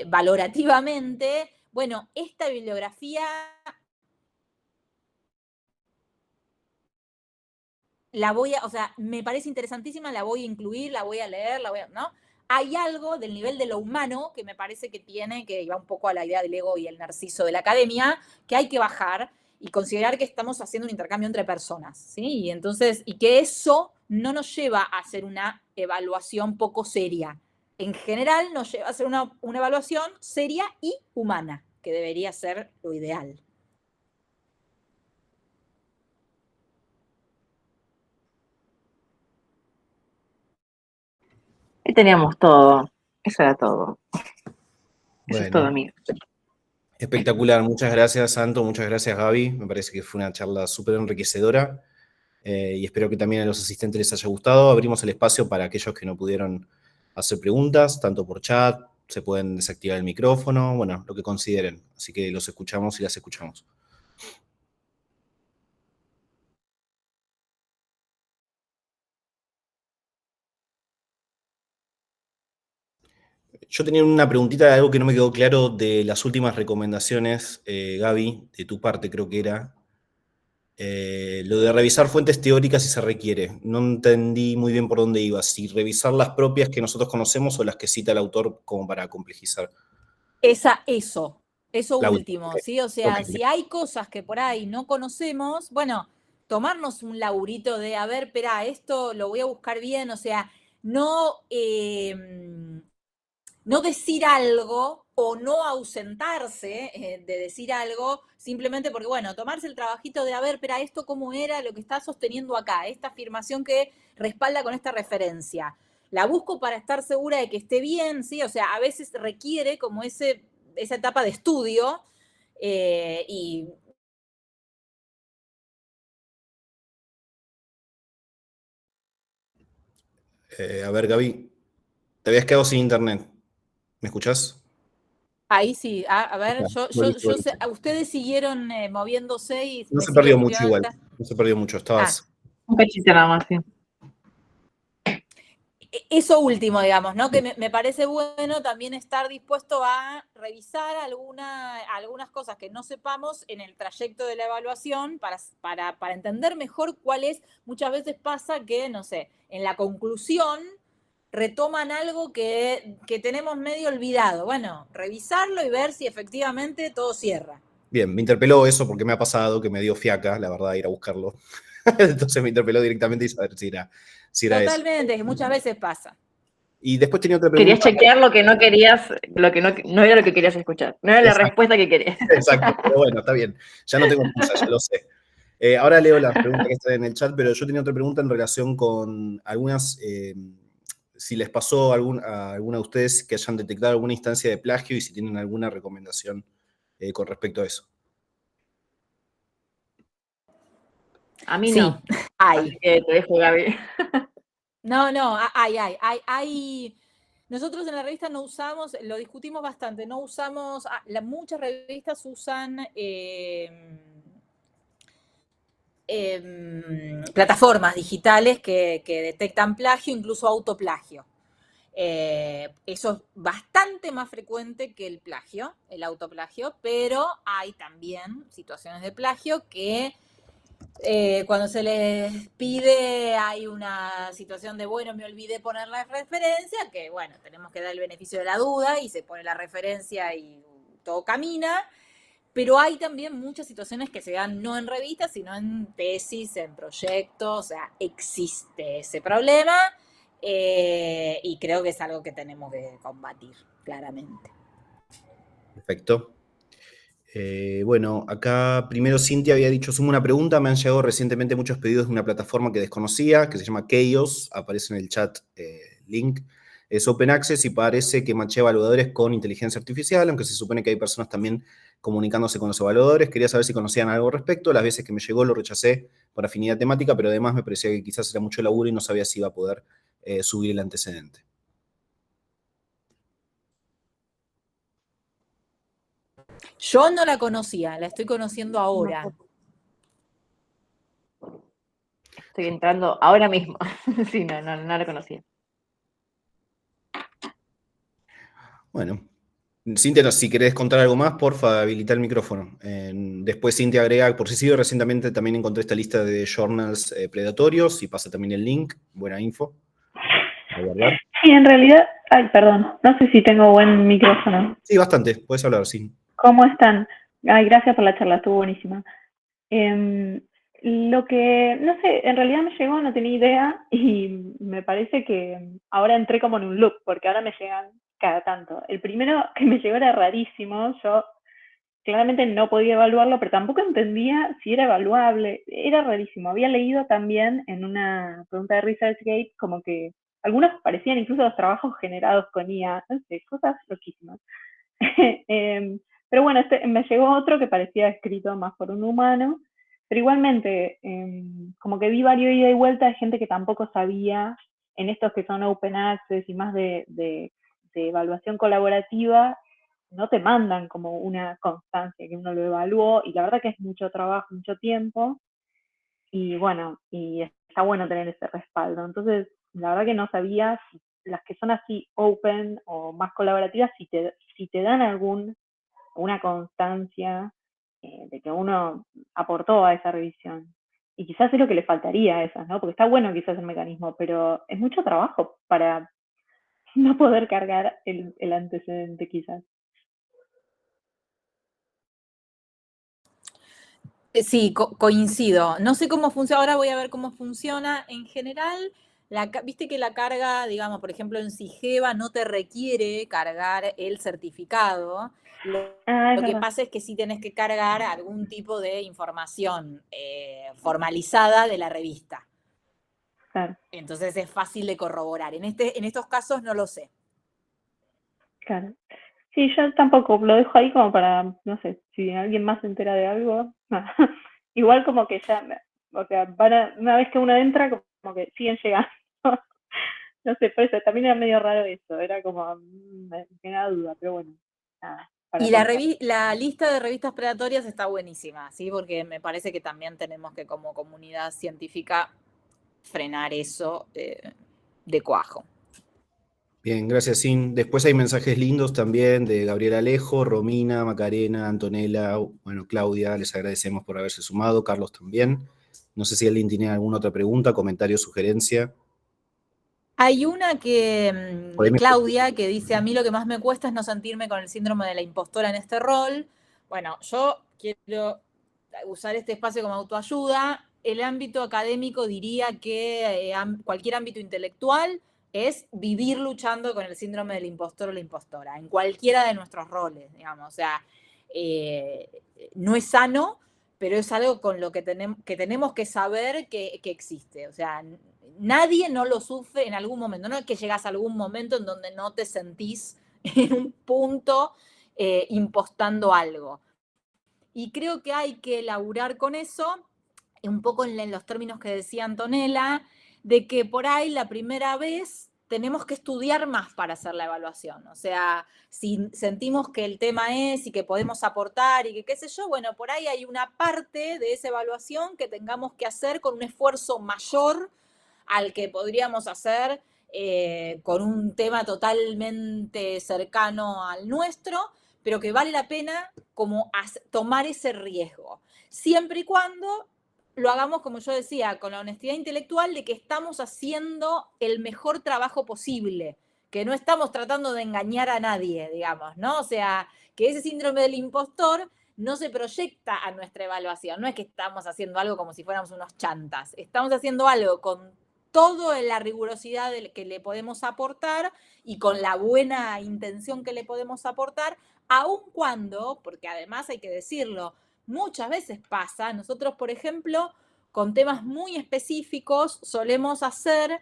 [SPEAKER 2] valorativamente, bueno, esta bibliografía o sea, me parece interesantísima, la voy a incluir, la voy a leer, ¿no? Hay algo del nivel de lo humano que me parece que va un poco a la idea del ego y el narciso de la academia, que hay que bajar y considerar que estamos haciendo un intercambio entre personas, ¿sí? Y que eso no nos lleva a hacer una evaluación poco seria. En general nos lleva a hacer una evaluación seria y humana, que debería ser lo ideal.
[SPEAKER 3] Ahí teníamos todo. Eso era todo. Eso es todo,
[SPEAKER 1] Bueno,
[SPEAKER 3] amigo.
[SPEAKER 1] espectacular. Muchas gracias, Santo. Muchas gracias, Gaby. Me parece que fue una charla súper enriquecedora y espero que también a los asistentes les haya gustado. Abrimos el espacio para aquellos que no pudieron hacer preguntas, tanto por chat, se pueden desactivar el micrófono, bueno, lo que consideren. Así que los escuchamos y las escuchamos. Yo tenía una preguntita de algo que no me quedó claro de las últimas recomendaciones, Gaby, de tu parte creo que era. Lo de revisar fuentes teóricas si se requiere. No entendí muy bien por dónde iba. Si revisar las propias que nosotros conocemos o las que cita el autor como para complejizar.
[SPEAKER 2] Eso
[SPEAKER 1] La última,
[SPEAKER 2] último,
[SPEAKER 1] ok.
[SPEAKER 2] ¿sí? O
[SPEAKER 1] Ok.
[SPEAKER 2] sea, si hay cosas que por ahí no conocemos, bueno, tomarnos un laburito de, a ver, espera, esto lo voy a buscar bien, o sea, no, no decir algo o no ausentarse de decir algo simplemente porque, bueno, tomarse el trabajito de, a ver, espera, esto cómo era lo que está sosteniendo acá, esta afirmación que respalda con esta referencia. La busco para estar segura de que esté bien, ¿sí? O sea, a veces requiere como esa etapa de estudio y...
[SPEAKER 1] A ver, Gaby, te habías quedado sin internet. ¿Me escuchás?
[SPEAKER 2] Ahí sí, a ver,
[SPEAKER 1] Volviste,
[SPEAKER 2] yo sé,
[SPEAKER 1] volviste.
[SPEAKER 2] ustedes siguieron moviéndose y
[SPEAKER 1] No
[SPEAKER 2] me
[SPEAKER 1] se
[SPEAKER 2] sigue
[SPEAKER 1] perdió mucho
[SPEAKER 2] funcionando
[SPEAKER 1] igual.
[SPEAKER 2] esta.
[SPEAKER 1] No se perdió mucho.
[SPEAKER 2] Ah,
[SPEAKER 1] Estabas.
[SPEAKER 3] Un cachito nada más, sí.
[SPEAKER 2] eso último, digamos, ¿no? Que me parece bueno también estar dispuesto a revisar algunas cosas que no sepamos en el trayecto de la evaluación para entender mejor cuál es. Muchas veces pasa que, no sé, en la conclusión retoman algo que tenemos medio olvidado. Bueno, revisarlo y ver si efectivamente todo cierra.
[SPEAKER 1] Bien, me interpeló eso porque me ha pasado que me dio fiaca, la verdad, ir a buscarlo. Entonces me interpeló directamente y saber si era eso.
[SPEAKER 2] Totalmente, que muchas veces pasa.
[SPEAKER 1] Y después tenía otra
[SPEAKER 3] Querías
[SPEAKER 1] pregunta.
[SPEAKER 3] chequear lo que no querías, lo que no era lo que querías escuchar. No era la
[SPEAKER 1] Exacto,
[SPEAKER 3] respuesta que querías.
[SPEAKER 1] exacto, pero bueno, está bien. Ya no tengo excusa, ya lo sé. Ahora leo las preguntas que están en el chat, pero yo tenía otra pregunta en relación con algunas, si les pasó a alguna de ustedes que hayan detectado alguna instancia de plagio y si tienen alguna recomendación con respecto a eso.
[SPEAKER 3] A mí
[SPEAKER 2] Sí,
[SPEAKER 3] no.
[SPEAKER 2] hay.
[SPEAKER 3] Así que te dejo, Gaby.
[SPEAKER 2] No, hay. Nosotros en la revista no usamos, lo discutimos bastante, no usamos, muchas revistas usan plataformas digitales que detectan plagio, incluso autoplagio. Eso es bastante más frecuente que el plagio, el autoplagio, pero hay también situaciones de plagio que cuando se les pide hay una situación de, bueno, me olvidé poner la referencia, que bueno, tenemos que dar el beneficio de la duda y se pone la referencia y todo camina, pero hay también muchas situaciones que se dan no en revistas, sino en tesis, en proyectos, o sea, existe ese problema y creo que es algo que tenemos que combatir, claramente.
[SPEAKER 1] Perfecto. Bueno, acá primero Cintia había dicho, sumo una pregunta, me han llegado recientemente muchos pedidos de una plataforma que desconocía, que se llama Chaos, aparece en el chat link, es Open Access y parece que machea evaluadores con inteligencia artificial, aunque se supone que hay personas también comunicándose con los evaluadores, quería saber si conocían algo al respecto, las veces que me llegó lo rechacé por afinidad temática, pero además me parecía que quizás era mucho laburo y no sabía si iba a poder subir el antecedente.
[SPEAKER 2] Yo no la conocía, la estoy conociendo ahora.
[SPEAKER 3] Estoy entrando ahora mismo. Sí, no la conocía.
[SPEAKER 1] Bueno, Cintia, si querés contar algo más, porfa, habilita el micrófono. Después Cintia agrega, por si sigue recientemente también encontré esta lista de journals predatorios y pasa también el link, buena info. ¿A guardar?
[SPEAKER 4] Sí, en realidad, ay, perdón, no sé si tengo buen micrófono.
[SPEAKER 1] Sí, bastante, puedes hablar, sí.
[SPEAKER 4] ¿Cómo están? Ay, gracias por la charla, estuvo buenísima. Lo que, no sé, en realidad me llegó, no tenía idea y me parece que ahora entré como en un loop, porque ahora me llegan cada tanto. El primero que me llegó era rarísimo, yo claramente no podía evaluarlo, pero tampoco entendía si era evaluable, era rarísimo. Había leído también en una pregunta de ResearchGate como que algunos parecían incluso los trabajos generados con IA, no sé, cosas loquísimas. Pero bueno, me llegó otro que parecía escrito más por un humano, pero igualmente, como que vi varios ida y vuelta de gente que tampoco sabía, en estos que son open access y más de evaluación colaborativa, no te mandan como una constancia que uno lo evaluó, y la verdad que es mucho trabajo, mucho tiempo, y bueno, y está bueno tener ese respaldo. Entonces, la verdad que no sabía si las que son así open o más colaborativas, si te dan una constancia de que uno aportó a esa revisión. Y quizás es lo que le faltaría a esas, ¿no? Porque está bueno quizás el mecanismo, pero es mucho trabajo para no poder cargar el antecedente quizás.
[SPEAKER 2] Sí, coincido. No sé cómo funciona, ahora voy a ver cómo funciona. En general, viste que la carga, digamos, por ejemplo, en Sigeva no te requiere cargar el certificado.
[SPEAKER 4] Ah, es
[SPEAKER 2] Lo que
[SPEAKER 4] verdad.
[SPEAKER 2] pasa es que sí tenés que cargar algún tipo de información formalizada de la revista.
[SPEAKER 4] Claro,
[SPEAKER 2] Entonces es fácil de corroborar. En estos casos no lo sé.
[SPEAKER 4] claro. Sí, yo tampoco lo dejo ahí como para, no sé, si alguien más se entera de algo. Igual como que ya, o sea, una vez que uno entra, como que siguen llegando. No sé, por eso también era medio raro eso, era como, me da duda, pero bueno, nada, para
[SPEAKER 2] Y
[SPEAKER 4] pensar.
[SPEAKER 2] la lista de revistas predatorias está buenísima, ¿sí? Porque me parece que también tenemos que como comunidad científica frenar eso de cuajo.
[SPEAKER 1] Bien, gracias, Sin. Después hay mensajes lindos también de Gabriel Alejo, Romina, Macarena, Antonella, bueno, Claudia, les agradecemos por haberse sumado, Carlos también. No sé si alguien tiene alguna otra pregunta, comentario, sugerencia.
[SPEAKER 2] Hay una
[SPEAKER 1] Por ahí
[SPEAKER 2] que, Claudia, que dice, a mí lo que más me cuesta es no sentirme con el síndrome de la impostora en este rol. Bueno, yo quiero usar este espacio como autoayuda. El ámbito académico diría que cualquier ámbito intelectual es vivir luchando con el síndrome del impostor o la impostora, en cualquiera de nuestros roles, digamos. O sea, no es sano, pero es algo con lo que tenemos que saber que existe. O sea, nadie no lo sufre en algún momento. No es que llegas a algún momento en donde no te sentís en un punto impostando algo. Y creo que hay que laburar con eso, un poco en los términos que decía Antonella, de que por ahí la primera vez tenemos que estudiar más para hacer la evaluación. O sea, si sentimos que el tema es y que podemos aportar y que qué sé yo, bueno, por ahí hay una parte de esa evaluación que tengamos que hacer con un esfuerzo mayor al que podríamos hacer con un tema totalmente cercano al nuestro, pero que vale la pena como tomar ese riesgo, siempre y cuando lo hagamos, como yo decía, con la honestidad intelectual de que estamos haciendo el mejor trabajo posible, que no estamos tratando de engañar a nadie, digamos, ¿no? O sea, que ese síndrome del impostor no se proyecta a nuestra evaluación, no es que estamos haciendo algo como si fuéramos unos chantas, estamos haciendo algo con toda la rigurosidad que le podemos aportar y con la buena intención que le podemos aportar, aun cuando, porque además hay que decirlo, muchas veces pasa, nosotros, por ejemplo, con temas muy específicos solemos hacer,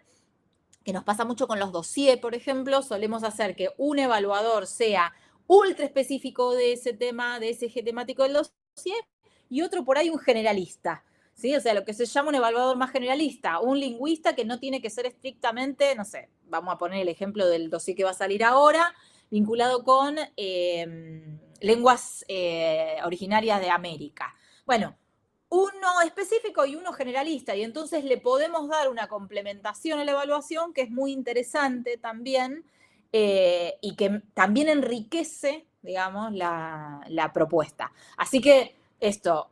[SPEAKER 2] que nos pasa mucho con los dossiers, por ejemplo, solemos hacer que un evaluador sea ultra específico de ese tema, de ese eje temático del dossier, y otro por ahí un generalista. ¿Sí? O sea, lo que se llama un evaluador más generalista, un lingüista que no tiene que ser estrictamente, no sé, vamos a poner el ejemplo del dossier que va a salir ahora, vinculado con lenguas originarias de América. Bueno, uno específico y uno generalista, y entonces le podemos dar una complementación a la evaluación que es muy interesante también y que también enriquece digamos, la propuesta. Así que esto,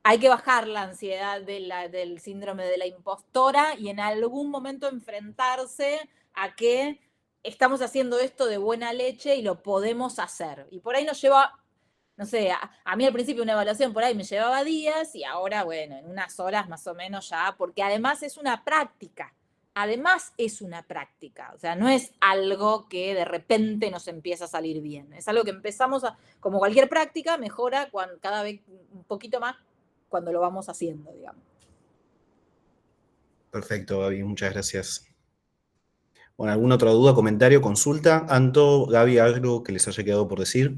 [SPEAKER 2] hay que bajar la ansiedad del síndrome de la impostora y en algún momento enfrentarse a que estamos haciendo esto de buena leche y lo podemos hacer. Y por ahí nos lleva, no sé, a mí al principio una evaluación por ahí me llevaba días y ahora, bueno, en unas horas más o menos ya, porque además es una práctica. Además es una práctica, o sea, no es algo que de repente nos empieza a salir bien. Es algo que empezamos como cualquier práctica, mejora cada vez un poquito más cuando lo vamos haciendo, digamos.
[SPEAKER 1] Perfecto, Gaby, muchas gracias. Bueno, ¿alguna otra duda, comentario, consulta? Anto, Gaby, algo que les haya quedado por decir.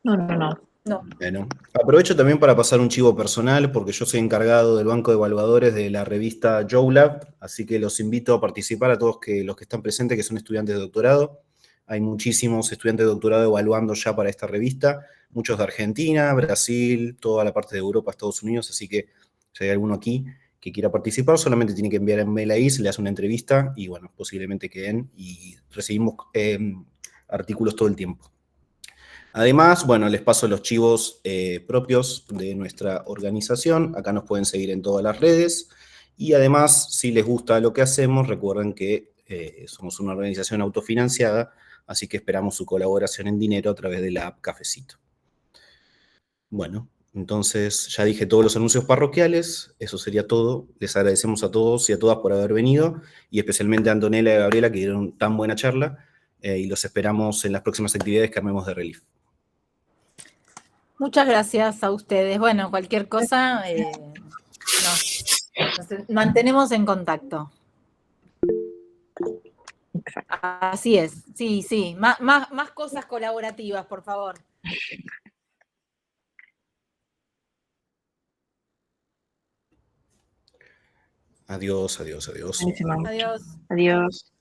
[SPEAKER 3] No.
[SPEAKER 1] Bueno, aprovecho también para pasar un chivo personal, porque yo soy encargado del banco de evaluadores de la revista JoeLab, así que los invito a participar a todos los que están presentes, que son estudiantes de doctorado. Hay muchísimos estudiantes de doctorado evaluando ya para esta revista, muchos de Argentina, Brasil, toda la parte de Europa, Estados Unidos, así que si hay alguno aquí que quiera participar, solamente tiene que enviar un mail ahí, se le hace una entrevista y bueno, posiblemente queden y recibimos artículos todo el tiempo. Además, bueno, les paso los chivos propios de nuestra organización. Acá nos pueden seguir en todas las redes. Y además, si les gusta lo que hacemos, recuerden que somos una organización autofinanciada, así que esperamos su colaboración en dinero a través de la app Cafecito. Bueno, entonces ya dije todos los anuncios parroquiales. Eso sería todo. Les agradecemos a todos y a todas por haber venido, y especialmente a Antonella y a Gabriela, que dieron tan buena charla. Y los esperamos en las próximas actividades que armemos de Relief.
[SPEAKER 2] Muchas gracias a ustedes. Bueno, cualquier cosa, nos mantenemos en contacto.
[SPEAKER 3] Exacto.
[SPEAKER 2] Así es, sí. Más cosas colaborativas, por favor.
[SPEAKER 1] Adiós, adiós, adiós.
[SPEAKER 3] Buenísimo.
[SPEAKER 2] Adiós.
[SPEAKER 3] Adiós.